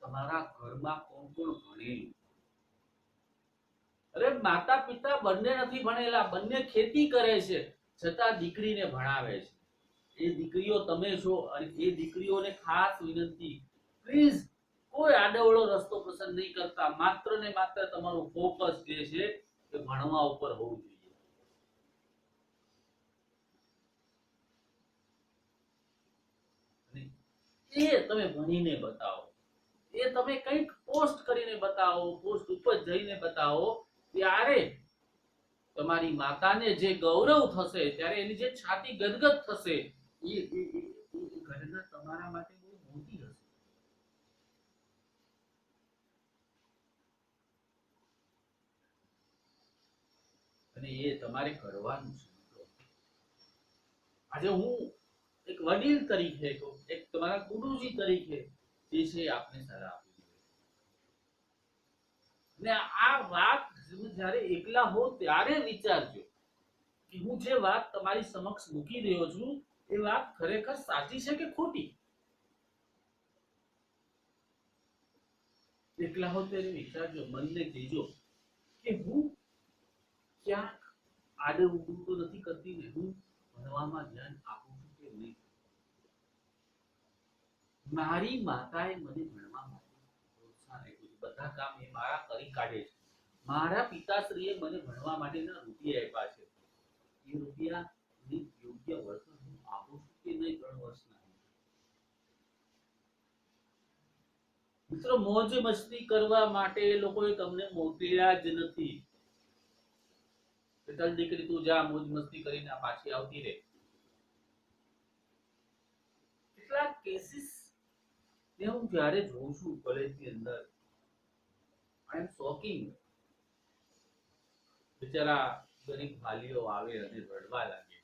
તમારા ઘરમાં કોણ કોણ ભણેલું? અરે માતા પિતા બંને નથી ભણેલા, બંને ખેતી કરે છે, છતાં દીકરીને ભણાવે છે. એ દીકરીઓ તમે છો, અને એ દીકરીઓને ખાસ વિનંતી, પ્લીઝ કોઈ આડેવડો રસ્તો પસંદ નહીં કરતા. માત્ર ને માત્ર તમારું ફોકસ જે છે એ ભણવા ઉપર હોવું જોઈએ. એ તમે ભણીને બતાવો, એ તમે કંઈક પોસ્ટ કરીને બતાવો, પોસ્ટ ઉપર જઈને બતાવો, ત્યારે તમારી માતાને જે ગૌરવ થશે, ત્યારે એની જે છાતી ગદગદ થશે, એ ઘટના તમારા માટે બહુ મોટી હશે. અને એ તમારે કરવાનું છે. આજે હું એક વડીલ તરીકે, એક તમારા ગુરુજી તરીકે જે છે આપને સલાહ આપી છે. અને આ વાત જ્યારે એકલા હો ત્યારે વિચારજો કે હું જે વાત તમારી સમક્ષ મૂકી રહ્યો છું એ વાત ખરેખર સાચી છે કે ખોટી. એકલા હો ત્યારે વિચારજો, મનને કહેજો કે હું ક્યાંક આડે ઊંધું તો નથી કરતી ને, હું ભણવામાં ધ્યાન આપું છું કે નહીં. મારી માતાએ મને ભણવા માટે પ્રોત્સાહન આપ્યું છે. બધા કામ એ મારા કરી કાઢે છે. મારા પિતાશ્રીએ મને ભણવા માટેના રૂપિયા આપ્યા છે. એ રૂપિયા યોગ્ય વળતર હું આપું છું કે નહીં 3 વર્ષના? મિત્રો, મોજ મસ્તી કરવા માટે એ લોકોએ તમને મોકલ્યા જ નથી. ચાલ દીકરી, તું જા મોજ મસ્તી કરીને પાછી આવતી રહે. કેટલાક કેસીસ ને હું જ્યારે જોઉં છું કોલેજની અંદર, આઈ એમ શોકિંગ. બિચારા ગરીબ વાલીઓ આવે અને રડવા લાગે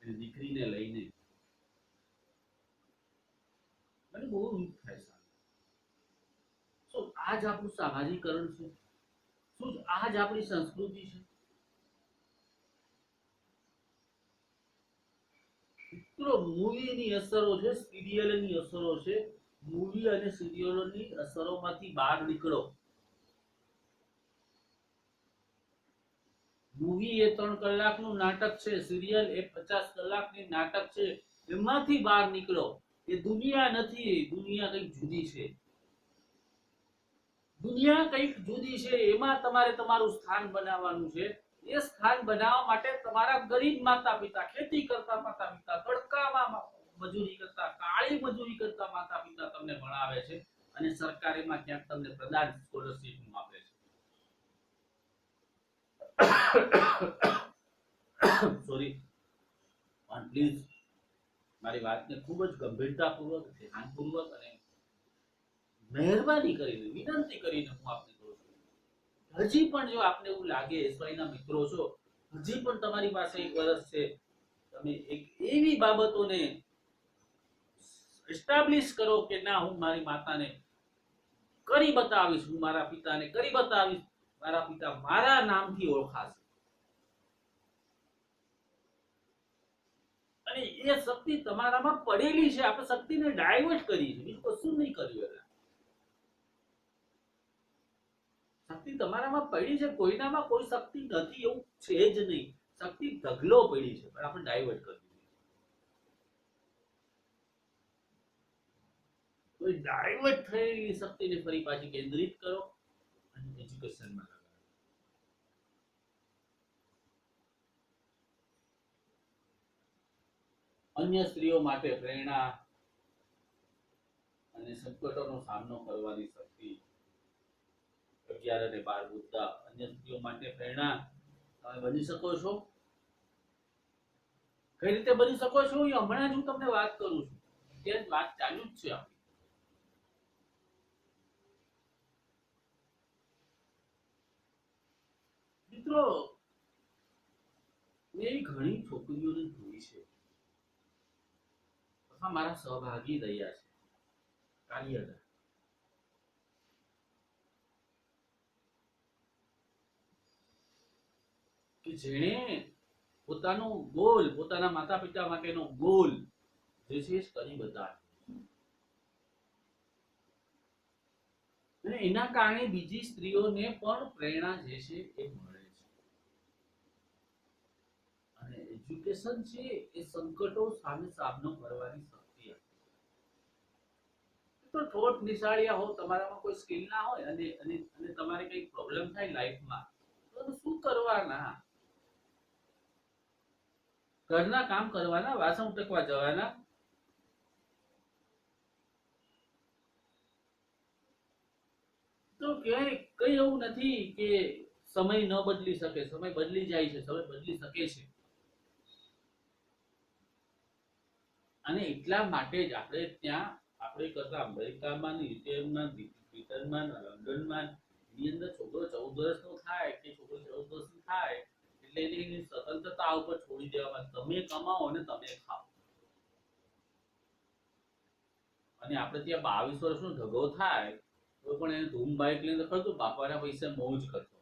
અને દીકરીને લઈને. મને બહુ દુઃખ થાય છે. શું આજ આપણું સામાજિકરણ છે? શું આજ આપણી સંસ્કૃતિ છે? મિત્રો, મૂવીની અસરો છે, સિરિયલની અસરો છે. મૂવી અને સિરિયલોની અસરોમાંથી બહાર નીકળો. મૂવી એ 3 કલાકનું નાટક છે, સિરિયલ એ 50 કલાકની નાટક છે. એમાંથી બહાર નીકળો. એ દુનિયા નથી, દુનિયા કંઈક જુદી છે. દુનિયા કંઈક જુદી છે. એમાં તમારે તમારું સ્થાન બનાવવાનું છે. એ સ્થાન બનાવવા માટે તમારા ગરીબ માતા પિતા, ખેતી કરતા માતા પિતા, તડકામાં મજૂરી કરતા, કાળી મજૂરી કરતા માતા પિતા તમને ભણાવે છે અને સરકાર એમાં ક્યાંક તમને પ્રદાન સ્કોલરશીપ આપે છે. સોરી, પણ પ્લીઝ મારી વાતને ખૂબ જ ગંભીરતાપૂર્વક, ધ્યાનપૂર્વક અને મહેરબાની કરીને, વિનંતી કરીને હું આપને કહું છું, હજી પણ જો આપને એવું લાગે, એસવાયના મિત્રો છો, હજી પણ તમારી પાસે 1 વર્ષ છે, તમે એક એવી બાબતોને એસ્ટાબ્લિશ કરો કે ના, હું મારી માતાને કરી બતાવીશ, હું મારા પિતાને કરી બતાવીશ, મારા પિતા મારા નામથી ઓળખાશે. અને એ શક્તિ તમારામાં પડેલી છે. આપણે શક્તિને ડાયવર્ટ કરી છે, બીજું કશું નહીં કર્યું. શક્તિ તમારામાં પડી છે. કોઈનામાં કોઈ શક્તિ નથી એવું છે જ નહીં. શક્તિ ઢગલો પડી છે, પણ આપણે ડાયવર્ટ કરી દીધી. તો ડાયવર્ટ થયેલી શક્તિને ફરી પાછી કેન્દ્રિત કરો અને એજ્યુકેશનમાં લગાડો. અન્ય સ્ત્રીઓ માટે પ્રેરણા અને સંકટોનો સામનો કરવાની શક્તિ. 11 અને 12 મુદ્દા અન્ય સ્ત્રીઓ માટે પ્રેરણા. તમે બની શકો છો. કઈ રીતે બની શકો છો એ હમણાં જ હું તમને વાત કરું છું. અત્યારે વાત ચાલુ જ છે આપણી. મિત્રો, મેં ઘણી છોકરીઓને જોઈ છે, અથવા મારા સહભાગી રહ્યા છે, કાર્યરત, કે જેણે પોતાનો ગોલ, પોતાના માતા પિતા માટેનો ગોલ જે છે કરી બતાવ્યો. અને એના કારણે બીજી સ્ત્રીઓને પણ પ્રેરણા જે છે એ મળે છે. અને એજ્યુકેશન છે એ સંકટો સામે સામનો કરવાની શક્તિ આપે છે. તો ઠોઠ નિશાળિયા હો, તમારામાં કોઈ સ્કિલ ના હોય અને અને અને તમારે કંઈક પ્રોબ્લેમ થાય લાઈફમાં, તો તમે શું કરવાના? ઘરના કામ કરવાના, વાસણ ઉટકવા જવાના. તો ક્યાંય કઈ એવું નથી કે સમય ન બદલી શકે. સમય બદલી જાય છે, સમય બદલી શકે છે. અને એટલા માટે જ આપણે ત્યાં, આપણે કરતા અમેરિકામાં, બ્રિટનમાં, લંડનમાં, એની અંદર છોકરો 14 વર્ષનો થાય કે છોકરી 14 વર્ષની થાય એટલે એની સ્વતંત્રતા ઉપર છોડી દેવામાં, તમે કમાઓ અને તમે ખાઓ. અને આપણે ત્યાં 22 વર્ષનો ઢગો થાય તો પણ એને ધૂમ બાઇક લઈને ફરતો, બાપાના પૈસા મોજ કરતો.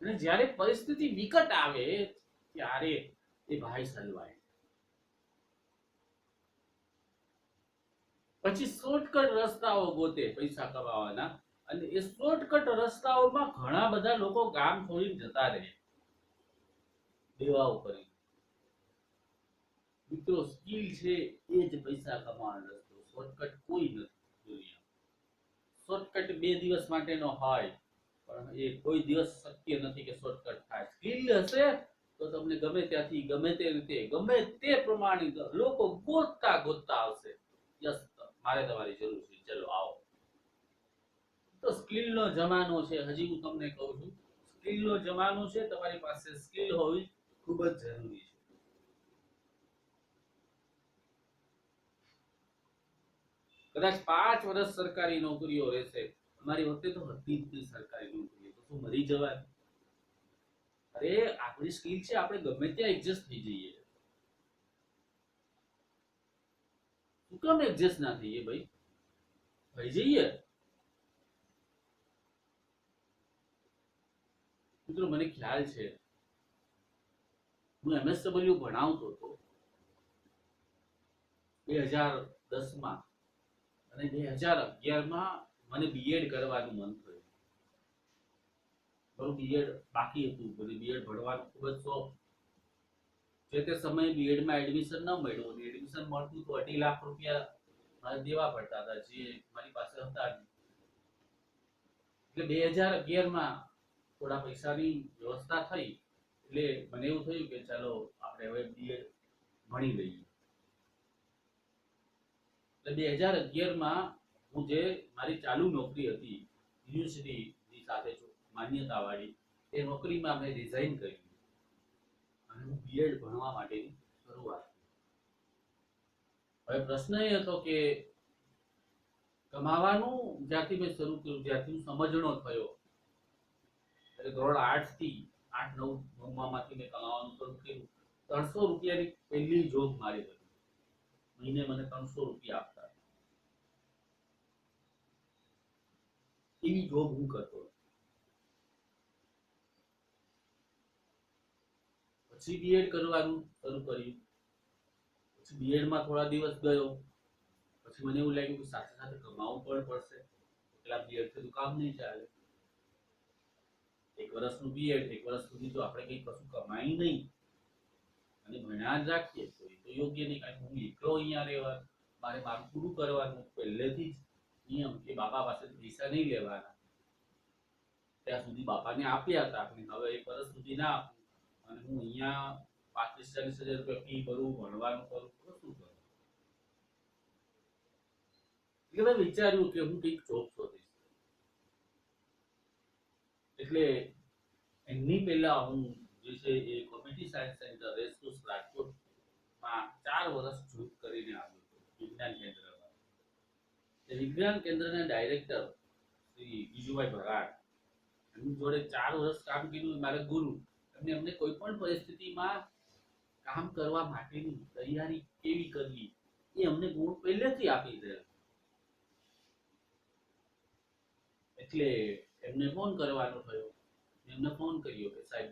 અને જ્યારે પરિસ્થિતિ વિકટ આવે ત્યારે એ ભાઈ સલવાય. પછી શોર્ટકટ રસ્તાઓ ગોતે પૈસા કમાવાના, અને એ શોર્ટકટ રસ્તાઓમાં ઘણા બધા લોકો ગામ છોડીને જતા રહે દેવાઓ કરી. મિત્રો સ્કિલ છે એ જ પૈસા કમાવાનો રસ્તો, શોર્ટકટ કોઈ નથી દુનિયામાં. શોર્ટકટ 2 દિવસ માટેનો હોય પણ એ કોઈ દિવસ શક્ય નથી કે શોર્ટકટ થાય. સ્કિલ હશે તો તમને ગમે ત્યાંથી ગમે તે રીતે ગમે તે પ્રમાણે લોકો ગોતતા ગોતતા આવશે. યસ, મારે તમારી જરૂર છે, ચલો આવો. તો સ્કિલ નો જમાનો છે, હજી હું તમને કહું છું સ્કિલ નો જમાનો છે. તમારી પાસે સ્કિલ હોવી ખૂબ જ જરૂરી છે. કદાચ 5 વર્ષ સરકારી નોકરીઓ રહેશે. અમારી વખતે તો હતી જ નહીં સરકારી નોકરી, તો શું મરી જવાય? અરે આપણી સ્કિલ છે, આપણે ગમે ત્યાં એડજસ્ટ થઈ જઈએ. શું કામ એડજસ્ટ ના થઈએ ભાઈ? થઈ જઈએ. મિત્રો મને ખ્યાલ છે, હું MSW ભણાવતો હતો 2010માં, અને 2011માં મને બીએડ કરવાનું મન થયું. મારું બીએડ બાકી હતું, મને બીએડ ભણવાનો ખૂબ જ શોખ. જે તે સમયે બીએડમાં એડમિશન ન મળ્યું, અને એડમિશન મળતું તો 2.5 લાખ રૂપિયા મારે દેવા પડતા હતા, જે મારી પાસે હતા નહીં. એટલે 2011માં થોડા પૈસાની વ્યવસ્થા થઈ, એટલે મને એવું થયું કે ચાલો આપણે હવે બીએડ ભણી લઈએ. એટલે 2011માં હું જે મારી ચાલુ નોકરી હતી યુનિવર્સિટીની સાથે માન્યતા વાળી, એ નોકરીમાં મેં રિઝાઇન કરી અને હું બીએડ ભણવા માટેની શરૂઆત કરી. હવે પ્રશ્ન એ હતો કે કમાવાનું જ્યાંથી મેં શરૂ કર્યું, જ્યાંથી હું સમજણો થયો, એટલે ધોરણ 8 થી 8-9માંથી મેં કમાવાનું શરૂ કર્યું. 300 રૂપિયાની પહેલી જોબ મારી હતી. મહિને મને 300 રૂપિયા આપતા, એવી જોબ હું કરતો. પછી બીએડ કરવાનું શરૂ કર્યું. પછી બીએડમાં થોડા દિવસ ગયો, પછી મને એવું લાગ્યું કે સાથે સાથે કમાવું પણ પડશે, એટલા બીએડથી તો કામ નહીં ચાલે. 1 વર્ષનું બીએડ, 1 વર્ષ સુધી તો આપણે કંઈ કશું કમાઈ નહીં અને ભણ્યા જ રાખીએ તો એ તો યોગ્ય નહીં. કારણ કે હું એકલો અહીંયા રહેવાનું, મારે મારું પૂરું કરવાનું, પહેલેથી જ નિયમ કે બાપા પાસે પૈસા નહીં લેવાના. ત્યાં સુધી બાપાને આપ્યા હતા, હવે 1 વર્ષ સુધી ના આપું, અને હું અહીંયા 35-40 હજાર રૂપિયા ફી ભરું, ભણવાનું કરું, તો શું કરું? એટલે મેં વિચાર્યું કે હું કંઈક જોબ શોધીશ. એટલે એની પહેલા હું જે છે એ કોમ્યુનિટી સાયન્સ સેન્ટર રેસકોર્સ રાજકોટમાં 4 વર્ષ જોબ કરીને આવ્યો હતો વિજ્ઞાન કેન્દ્રમાં. એ વિજ્ઞાન કેન્દ્રના ડાયરેક્ટર શ્રી બીજુભાઈ ભરાડ, એમની જોડે 4 વર્ષ કામ કર્યું. મારા ગુરુ, અમને કોઈ પણ પરિસ્થિતિમાં કામ કરવા માટેની તૈયારી કેવી કરવી એ અમને ગુણ પહેલેથી આપી દે. એટલે એમને ફોન કરવાનો થયો. એમને ફોન કર્યો કે સાહેબ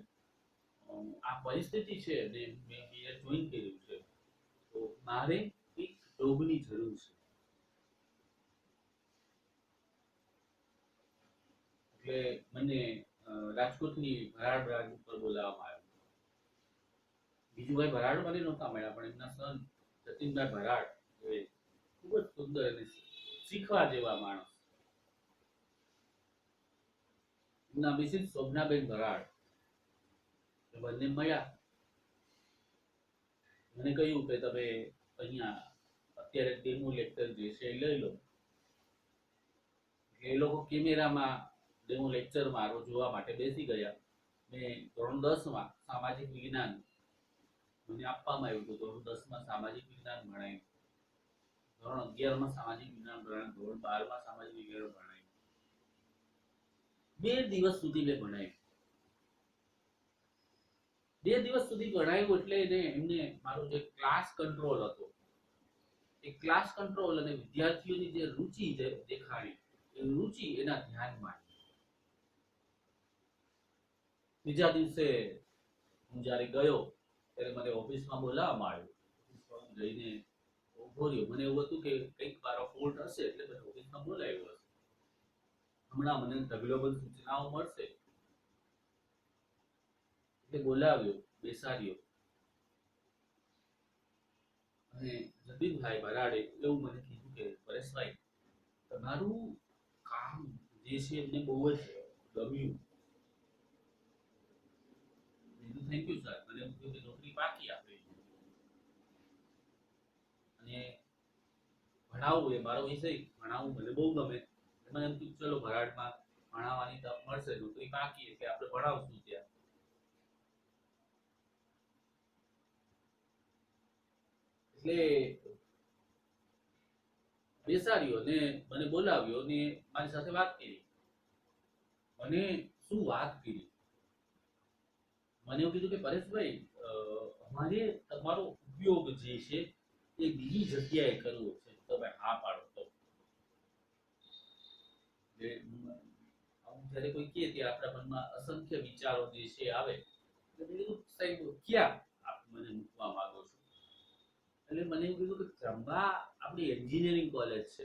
આ પરિસ્થિતિ છે ને મેં બીએડ જોઈન કર્યું છે, તો મારે એક જોબની જરૂર છે. એટલે મને રાજકોટની ભરાડ બ્રાન્ચ ઉપર બોલાવવામાં આવ્યો. બીજુભાઈ ભરાડ મને નહોતા મળ્યા, પણ એમના સન જતીનભાઈ ભરાડ, એ ખૂબ જ સુંદર અને શીખવા જેવા માણસ. એમના મિસિસ શોભનાબેન ભરાડ, એ બંને મળ્યા. મને કહ્યું કે તમે અહીંયા અત્યારે ડેમો લેક્ચર જે છે એ લઈ લો. એ લોકો કેમેરામાં ડેમો લેક્ચર મારો જોવા માટે બેસી ગયા. મેં ધોરણ 10માં સામાજિક વિજ્ઞાન મને આપવામાં આવ્યું હતું. ધોરણ 10માં સામાજિક વિજ્ઞાન ભણાયું, ધોરણ 11માં સામાજિક વિજ્ઞાન ભણાયું, ધોરણ 12માં સામાજિક વિજ્ઞાન ભણાયું. 2 દિવસ સુધી મેં ભણાયું. 2 દિવસ સુધી ભણાયું એટલે એમને મારો જે ક્લાસ કંટ્રોલ હતો, એ ક્લાસ કંટ્રોલ અને વિદ્યાર્થીઓની જે રુચિ દેખાડી, એ રુચિ એના ધ્યાનમાં. બીજા દિવસે હું જ્યારે ગયો ત્યારે મને ઓફિસમાં બોલાવવામાં આવ્યો. ઓફિસમાં હું જઈને ઉભો રહ્યો. મને એવું હતું કે કંઈક મારો ફોલ્ટ હશે એટલે મને ઓફિસમાં બોલાવ્યો હશે, હમણાં મને ઢગલો સૂચનાઓ મળશે. એટલે બોલાવ્યો, બેસાડ્યો. અને જતીનભાઈ ભરાડે એવું મને કીધું કે પરેશભાઈ તમારું કામ જે છે એમને બહુ જ ગમ્યું. Thank you sir. મને એમ થયું કે નોકરી પાકી આપે અને ભણાવવું એ મારો વિષય, ભણાવવું મને બહુ ગમે. મને એમ થયું ચલો ભરાડમાં ભણાવવાની તક મળશે, નોકરી પાકી એટલે આપણે ભણાવશું ત્યાં. એટલે બેસાડ્યો ને મને બોલાવ્યો ને મારી સાથે વાત કરી. મને શું વાત કરી, મને એવું કીધું કે પરેશભાઈ અમારે તમારો ઉપયોગ જે છે એ બીજી જગ્યાએ કરવો છે, તમે હા પાડો તો. જ્યારે કોઈ કહે ત્યારે આપણા મનમાં અસંખ્ય વિચારો જે છે આવે. એટલે મેં કીધું સાહેબ ક્યાં આપ મને મૂકવા માંગો છો? એટલે મને એવું કીધું કે ચંબા આપણી એન્જિનિયરિંગ કોલેજ છે,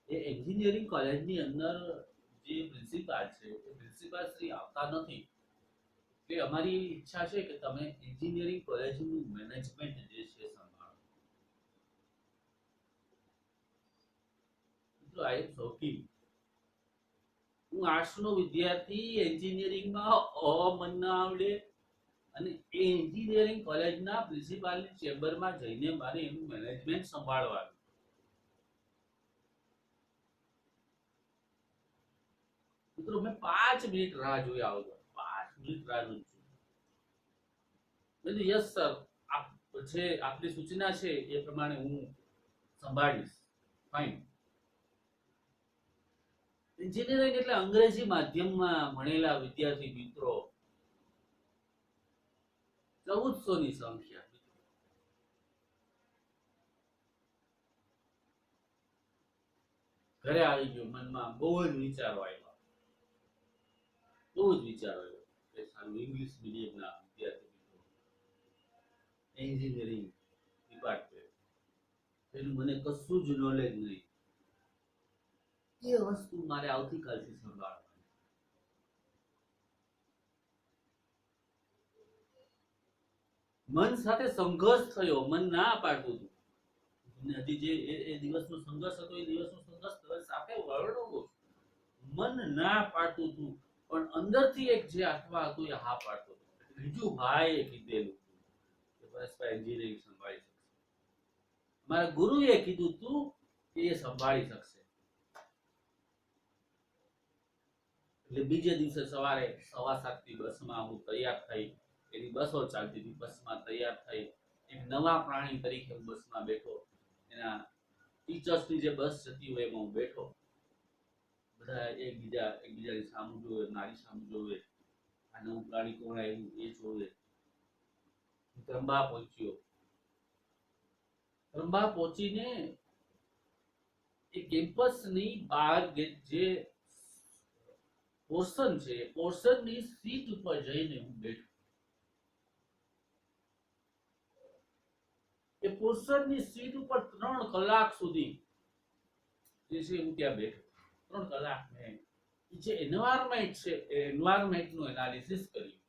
એ એન્જિનિયરિંગ કોલેજની અંદર જે પ્રિન્સિપાલ છે એ પ્રિન્સિપાલ શ્રી આવતા નથી. એટલે અમારી ઈચ્છા છે કે તમે એન્જિનિયરિંગ કોલેજનું મેનેજમેન્ટ જે છે સંભાળો. મિત્રો આ એક શોખીન, હું આર્ટ્સનો વિદ્યાર્થી, એન્જિનિયરિંગમાં મન ના આવડે અને એ એન્જિનિયરિંગ કોલેજના પ્રિન્સિપાલની ચેમ્બરમાં જઈને મારે એનું મેનેજમેન્ટ સંભાળવાનું. મિત્રો મેં 5 મિનિટ રાહ જોઈ આવતો, 5 મિનિટ રાહ જોઈ. મેં કીધું યસ સર, આપ જે આપની સૂચના છે એ પ્રમાણે હું સંભાળીશ. ફાઇન. એન્જિનિયરિંગ એટલે અંગ્રેજી માધ્યમમાં ભણેલા વિદ્યાર્થી મિત્રો 1400 ની સંખ્યા. ઘરે આવી ગયો, મનમાં બહુ જ વિચારો આવ્યા, બહુ જ વિચારો આવ્યો કે સારું ઇંગ્લિશ મીડિયમના વિદ્યાર્થી મિત્રો, એન્જિનિયરિંગ ડિપાર્ટમેન્ટ, એનું મને કશું જ નોલેજ નહીં. એ વસ્તુ મારે આવતીકાલથી સંભાળવાની. મન સાથે સંઘર્ષ થયો, મન ના પાડતું હતું. હજી જે એ દિવસનો સંઘર્ષ હતો, એ દિવસનો સંઘર્ષ સાથે વર્ણવો. મન ના પાડતું હતું, પણ અંદરથી એક જે આત્મા હતું એ હા પાડતો હતો. બીજું ભાઈએ કીધેલું કે પરેશભાઈ એન્જિનિયરિંગ સંભાળી શકશે. મારા ગુરુએ કીધું તું કે એ સંભાળી શકશે. એટલે બીજે દિવસે સવારે 7:15 ની બસમાં હું તૈયાર થઈ. એની બસો ચાલતી હતી, બસમાં તૈયાર થઈ એક નવા પ્રાણી તરીકે હું બસમાં બેઠો. એના ટીચર્સની જે બસ જતી હોય એમાં હું બેઠો. બધા એકબીજાની સામું જોવે, મારી સામું જોવે, આ નવું પ્રાણી કોણ આવ્યું એ જોવે. ત્રંબા પહોંચ્યો. ત્રંબા પહોંચીને એ કેમ્પસની બહાર જે પોર્શન છે, પોર્શનની સીટ ઉપર જઈને હું બેઠો. એ પોર્શનની સીટ ઉપર 3 કલાક સુધી જે છે હું ત્યાં બેઠો. 3 કલાક મેં જે એન્વાયરમેન્ટ છે એ એન્વાયરમેન્ટનું એનાલિસિસ કર્યું.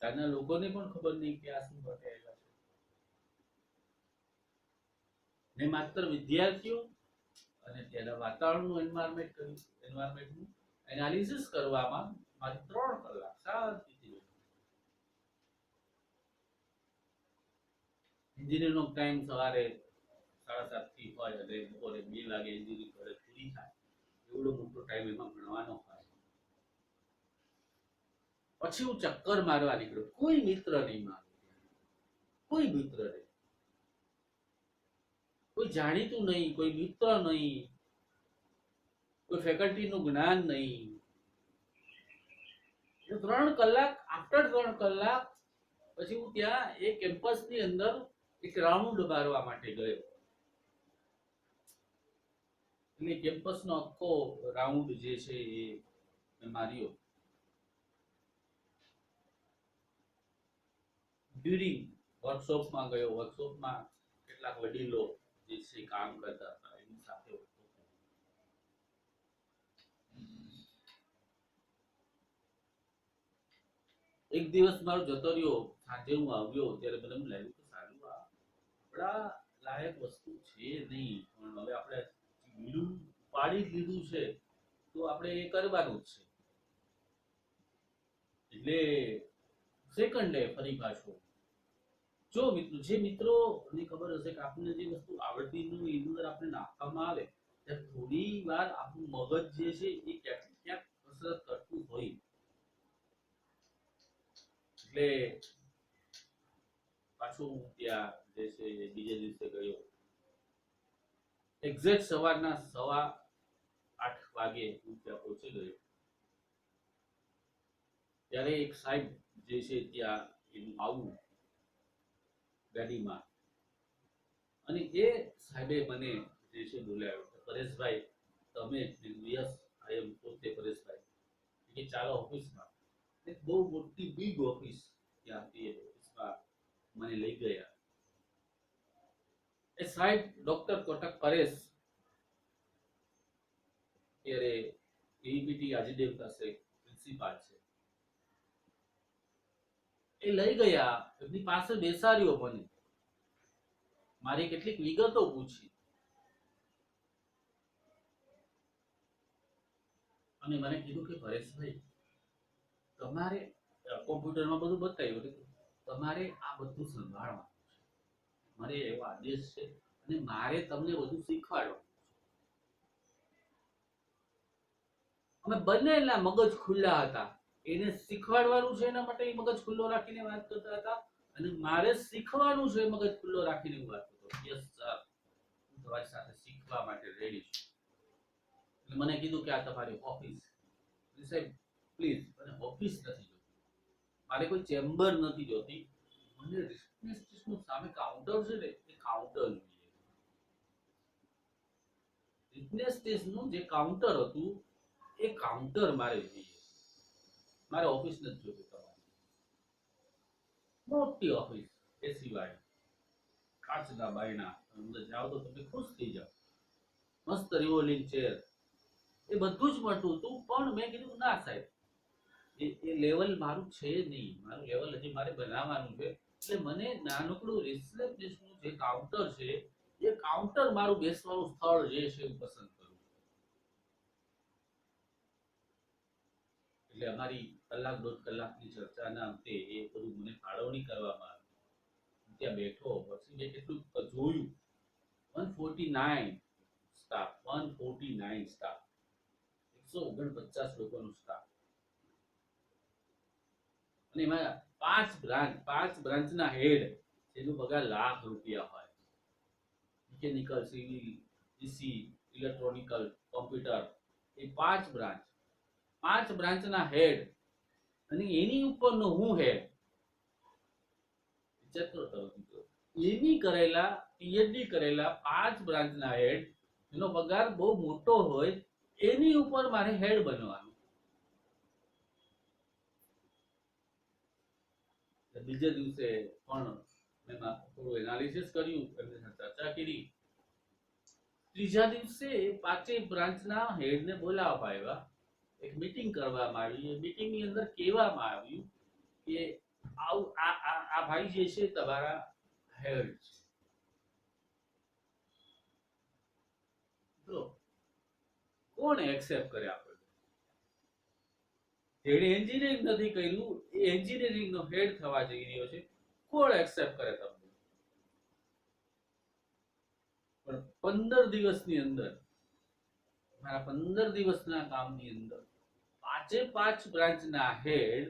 ત્યાંના લોકોને પણ ખબર નહીં કે આ શું માટે આવ્યા છે. મેં માત્ર વિદ્યાર્થીઓ અને ત્યાંના વાતાવરણનું એન્વાયરમેન્ટનું એનાલિસિસ કરવામાં મારી 3 કલાક શાંતિથી. એન્જિનિયરનો ટાઈમ સવારે 7:30 થી હોય અને બપોરે 2 વાગે એન્જિનિયરિંગ કોલેજ પૂરી થાય. એવડો મોટો ટાઈમ એમાં ભણવાનો હોય. પછી હું ચક્કર મારવા નીકળ્યો. કોઈ મિત્ર નહીં મારો, કોઈ મિત્ર નહીં, કોઈ જાણીતું નહીં, કોઈ મિત્ર નહીં, કોઈ ફેકલ્ટીનું જ્ઞાન નહીં. 3 કલાક, આફ્ટર 3 કલાક પછી હું ત્યાં એ કેમ્પસની અંદર એક રાઉન્ડ મારવા માટે ગયો. એટલે કેમ્પસનો આખો રાઉન્ડ જે છે એ મેં માર્યો. ડ્યુરિંગ વર્કશોપમાં ગયો. વર્કશોપમાં કેટલાક વડીલો જે છે કામ કરતા હતા એની સાથે એક દિવસ મારો જતો રહ્યો, સાંજે હું આવ્યો ત્યારે મને એમ લાગ્યું કે સારું આ આપણા લાયક વસ્તુ છે નહીં, પણ હવે આપણે બીડું પાડી જ લીધું છે તો આપણે એ કરવાનું જ છે. એટલે સેકન્ડ ડે ફરી પાછો જો મિત્રો, જે મિત્રોને ખબર હશે કે આપણને જે વસ્તુ આવડતી ન હોય એની અંદર આપણે નાખવામાં આવે ત્યારે થોડી વાર આપણું મગજ જે છે એ ક્યાંક ને ક્યાંક કસરત કરતું હોય. એટલે પાછું હું ત્યાં જે છે બીજે દિવસે ગયો, એક્ઝેક્ટ સવારના 8:15 વાગે હું ત્યાં પહોંચી ગયો. ત્યારે એક સાહેબ જે છે ત્યાં એનું આવું ગાડીમાં, અને એ સાહેબે મને જે છે બોલાવ્યો કે પરેશભાઈ તમે? યસ આઈ એમ પોતે પરેશભાઈ. કે ચાલો ઓફિસમાં. એક બહુ મોટી બિગ ઓફિસ ત્યાં હતી, એ ઓફિસમાં મને લઈ ગયા. એ સાહેબ ડોક્ટર કોટક પરેશ ત્યારે એબીટી આજીદેવ પાસે પ્રિન્સિપાલ છે. એ લઈ ગયા, એમની પાસે બેસાડ્યો મને, મારી કેટલીક વિગતો પૂછી અને મને કીધું કે પરેશભાઈ તમારે કોમ્પ્યુટરમાં બધું બતાવ્યું, તમારે આ બધું સંભાળવાનું છે, મારે એવો આદેશ છે અને મારે તમને બધું શીખવાડવાનું. અમે બંનેના મગજ ખુલ્લા હતા, એને શીખવાડવાનું છે એના માટે મગજ ખુલ્લો રાખીને વાત કરતા હતા, અને મારે શીખવાનું છે મગજ ખુલ્લો રાખીને હું વાત કરતો. યસ સર, હું તમારી સાથે શીખવા માટે રેડી છું. એટલે મને કીધું કે આ તમારી ઓફિસ. સાહેબ પ્લીઝ, મને ઓફિસ નથી જોતી, મારે કોઈ ચેમ્બર નથી જોતી, મને રિસેપ્શનિસ્ટનું સામે કાઉન્ટર છે ને એ કાઉન્ટર જોઈએ. રિસેપ્શનિસ્ટનું જે કાઉન્ટર હતું એ કાઉન્ટર મારે જોઈએ, મારે ઓફિસ નથી જોતી તમારી. મોટી ઓફિસ, એસી વાળી, કાચના બાયણા, અંદર જાઓ તો તમે ખુશ થઈ જાઓ, મસ્ત રિવોલ્વિંગ ચેર, એ બધું જ મળતું હતું. પણ મેં કીધું ના સાહેબ, એ લેવલ મારું છે નહીં, મારું લેવલ હજી મારે બનાવવાનું છે. એટલે મને નાનકડું રિસેપ્શનિસ્ટનું જે કાઉન્ટર છે એ કાઉન્ટર મારું બેસવાનું સ્થળ જે છે હું પસંદ કરું. એટલે અમારી કલાક દોઢ કલાકની ચર્ચાના અંતે એ બધું મને ફાળવણી કરવામાં આવી. ત્યાં બેઠો પછી મેં કેટલું જોયું, 149 સ્ટાફ, 149 સ્ટાફ, 149 લોકોનો સ્ટાફ, અને એમાં 5 બ્રાન્ચના હેડ જેનો પગાર લાખ રૂપિયા હોય, mechanical, civil, EC, electronical, computer, એ 5 બ્રાન્ચના હેડ, અને એની ઉપરનો હું હેડ. એની કરેલા, પીએચડી કરેલા 5 બ્રાન્ચના હેડ, એનો પગાર બહુ મોટો હોય, એની ઉપર મારે હેડ બનવાનું. બીજા દિવસે પણ મેં થોડું એનાલિસિસ કર્યું, એમની સાથે ચર્ચા કરી. ત્રીજા દિવસે 5 બ્રાન્ચના હેડને બોલાવવામાં આવ્યા, એક મીટિંગ કરવામાં આવી. એ મીટિંગની અંદર કહેવામાં આવ્યું કે આ ભાઈ જે છે તમારા હેડ છે. તો કોણ એક્સેપ્ટ કરે? આપણે જેણે એન્જિનિયરિંગ નથી કર્યું એ એન્જિનિયરિંગ નો હેડ થવા જઈ રહ્યો છે, કોણ એક્સેપ્ટ કરે તમને? પણ 15 દિવસની અંદર, મારા 15 દિવસના કામની અંદર 5 બ્રાન્ચના હેડ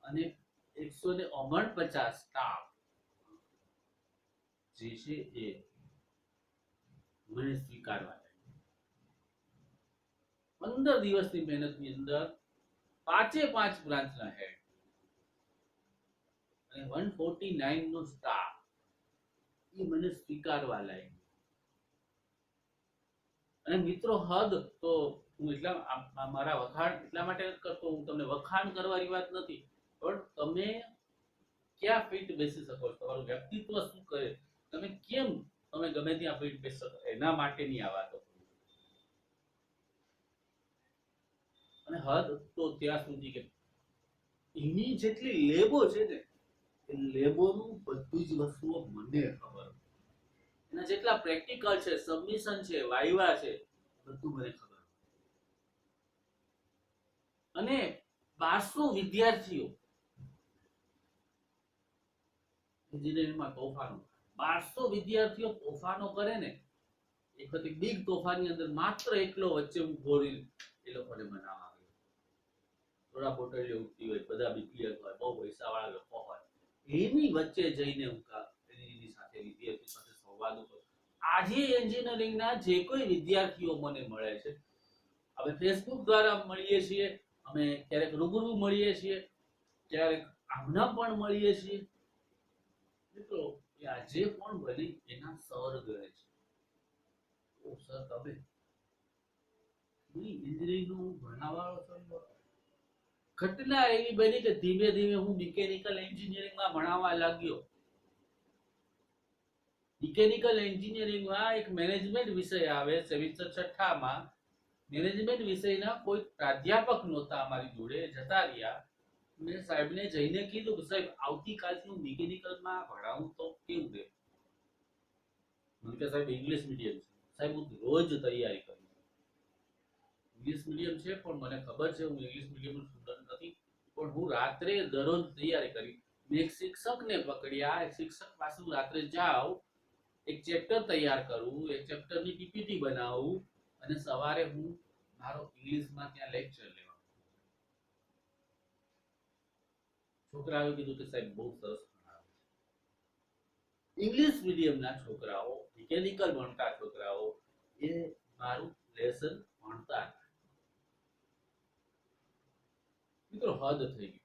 અને 149 સ્ટાફ જે છે એ મને સ્વીકારવા લાગ્યા. 15 દિવસની મહેનતની અંદર 5 બ્રાન્ચના હેડ અને 149 નો સ્ટાફ એ મને સ્વીકારવા લાગ્યો. અને મિત્રો હદ તો હું એટલા મારા વખાણ એટલા માટે કરતો, હું તમને વખાણ કરવાની વાત નથી, પણ તમે ક્યાં ફિટ બેસી શકો છો, તમારું વ્યક્તિત્વ શું કરે, તમે કેમ તમે ગમે ત્યાં ફિટ બેસી શકો, એના માટેની આ વાતો. અને હદ તો ત્યાં સુધી કે એની જેટલી લેબો છે ને એ લેબોનું બધું જ વસ્તુઓ મને ખબર, એના જેટલા પ્રેક્ટિકલ છે, સબમિશન છે, વાઇવા છે, બધું મને ખબર. અને 1200 વિદ્યાર્થીઓ એન્જિનિયરિંગમાં તોફાનો, 1200 વિદ્યાર્થીઓ તોફાનો કરે ને, એક બધી બિગ તોફાની અંદર માત્ર એકલો વચ્ચે ઉભો રહી એ લોકોને બનાવવા આવ્યો. થોડા બોટલીઓ ઉઠતી હોય, બધા બીપીએલ હોય, બહુ પૈસાવાળા લોકો હોય, એની વચ્ચે જઈને હું એની સાથે વિદ્યાર્થી સાથે સંવાદ કરું. આજે એન્જિનિયરિંગના જે કોઈ વિદ્યાર્થીઓ મને મળે છે, હવે ફેસબુક દ્વારા મળીએ છીએ, અમે ક્યારેક રૂબરૂ મળીએ છીએ, ક્યારેક આમના પણ મળીએ છીએ. મિત્રો એ આજે પણ બની એના સર ગણે છે, ઓ સર તમે એન્જિનિયરિંગનું ભણાવવાનો છો. ઘટના એવી બની કે ધીમે ધીમે હું મિકેનિકલ એન્જિનિયરિંગમાં ભણાવવા લાગ્યો. મિકેનિકલ એન્જિનિયરિંગમાં એક મેનેજમેન્ટ વિષય આવે, સેમિસ્ટર 6માં મેનેજમેન્ટ વિષયના કોઈ પ્રાધ્યાપક નહોતા અમારી જોડે, જતા રહ્યા. મેં સાહેબને જઈને કીધું કે સાહેબ આવતીકાલથી હું મિકેનિકલમાં ભણાવું તો કેવું રહે? મને કે સાહેબ ઇંગ્લિશ મીડિયમ છે. સાહેબ હું રોજ તૈયારી કરું, ઇંગ્લિશ મીડિયમ છે પણ મને ખબર છે હું ઇંગ્લિશ મીડિયમનો સ્ટુડન્ટ નથી, પણ હું રાત્રે દરરોજ તૈયારી કરી. મેં એક શિક્ષકને પકડ્યા, એક શિક્ષક પાસે રાત્રે જાઉં, એક ચેપ્ટર તૈયાર કરું, એક ચેપ્ટરની પીપીટી બનાવું અને સવારે હું મારો ઇંગ્લિશમાં ત્યાં લેક્ચર લેવા. છોકરાઓએ કીધું કે સાહેબ બહુ સરસ ભણાવે છે. ઇંગ્લિશ મીડિયમના છોકરાઓ, મિકેનિકલ ભણતા છોકરાઓ એ મારું લેસન ભણતા હતા. મિત્રો હદ થઈ ગઈ,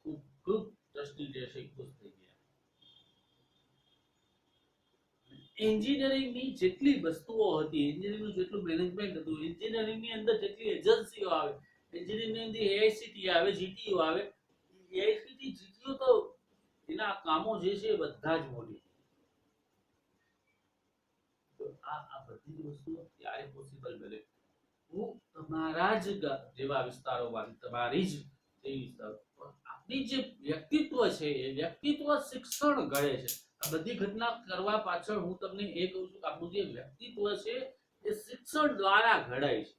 ખૂબ ખૂબ ટ્રસ્ટી જે છે ખુશ થઈ ગયા. એન્જિનિયરિંગની જેટલી વસ્તુઓ હતી, એન્જિનિયરિંગનું જેટલું મેનેજમેન્ટ હતું, એન્જિનિયરિંગની અંદર જેટલી એજન્સીઓ આવે, એન્જિનિયરિંગની અંદર એઆઈસીટી આવે, જીટીયુ આવે, એઆઈસીટી જીટીયુ તો એના કામો જે છે એ બધા જ મોટી. તો આ બધી વસ્તુઓ ત્યારે પોસિબલ બને હું તમારા જ જેવા વિસ્તારોમાં, તમારી જ આપણી જે વ્યક્તિત્વ છે એ વ્યક્તિત્વ શિક્ષણ ઘડે છે. આ બધી ઘટના કરવા પાછળ હું તમને એ કહું છું કે આપણું જે વ્યક્તિત્વ છે એ શિક્ષણ દ્વારા ઘડાય છે.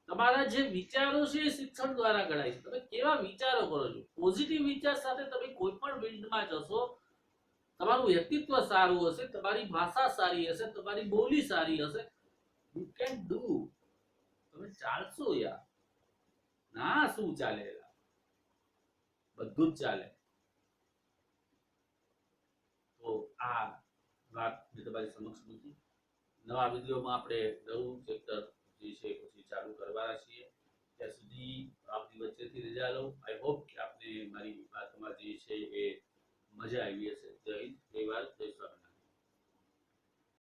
તમારા જે વિચારો છે એ શિક્ષણ દ્વારા ઘડાય છે. તમે કેવા વિચારો કરો છો, પોઝિટિવ વિચાર સાથે તમે કોઈ પણ ફિલ્ડમાં જશો, તમારું વ્યક્તિત્વ સારું હશે, તમારી ભાષા સારી હશે, તમારી બોલી સારી હશે, યુ કેન ડુ, તમે ચાલશો યાર. ના શું ચાલે, બધું જ ચાલે. તો આ વાત મેં તમારી સમક્ષ મૂકી. નવા વિડીયોમાં આપણે નવું ચેપ્ટર જે છે પછી ચાલુ કરવાના છીએ. ત્યાં સુધી આપની વચ્ચેથી રજા લઉં. આઈ હોપ કે આપને મારી વાતમાં જે છે એ મજા આવી હશે.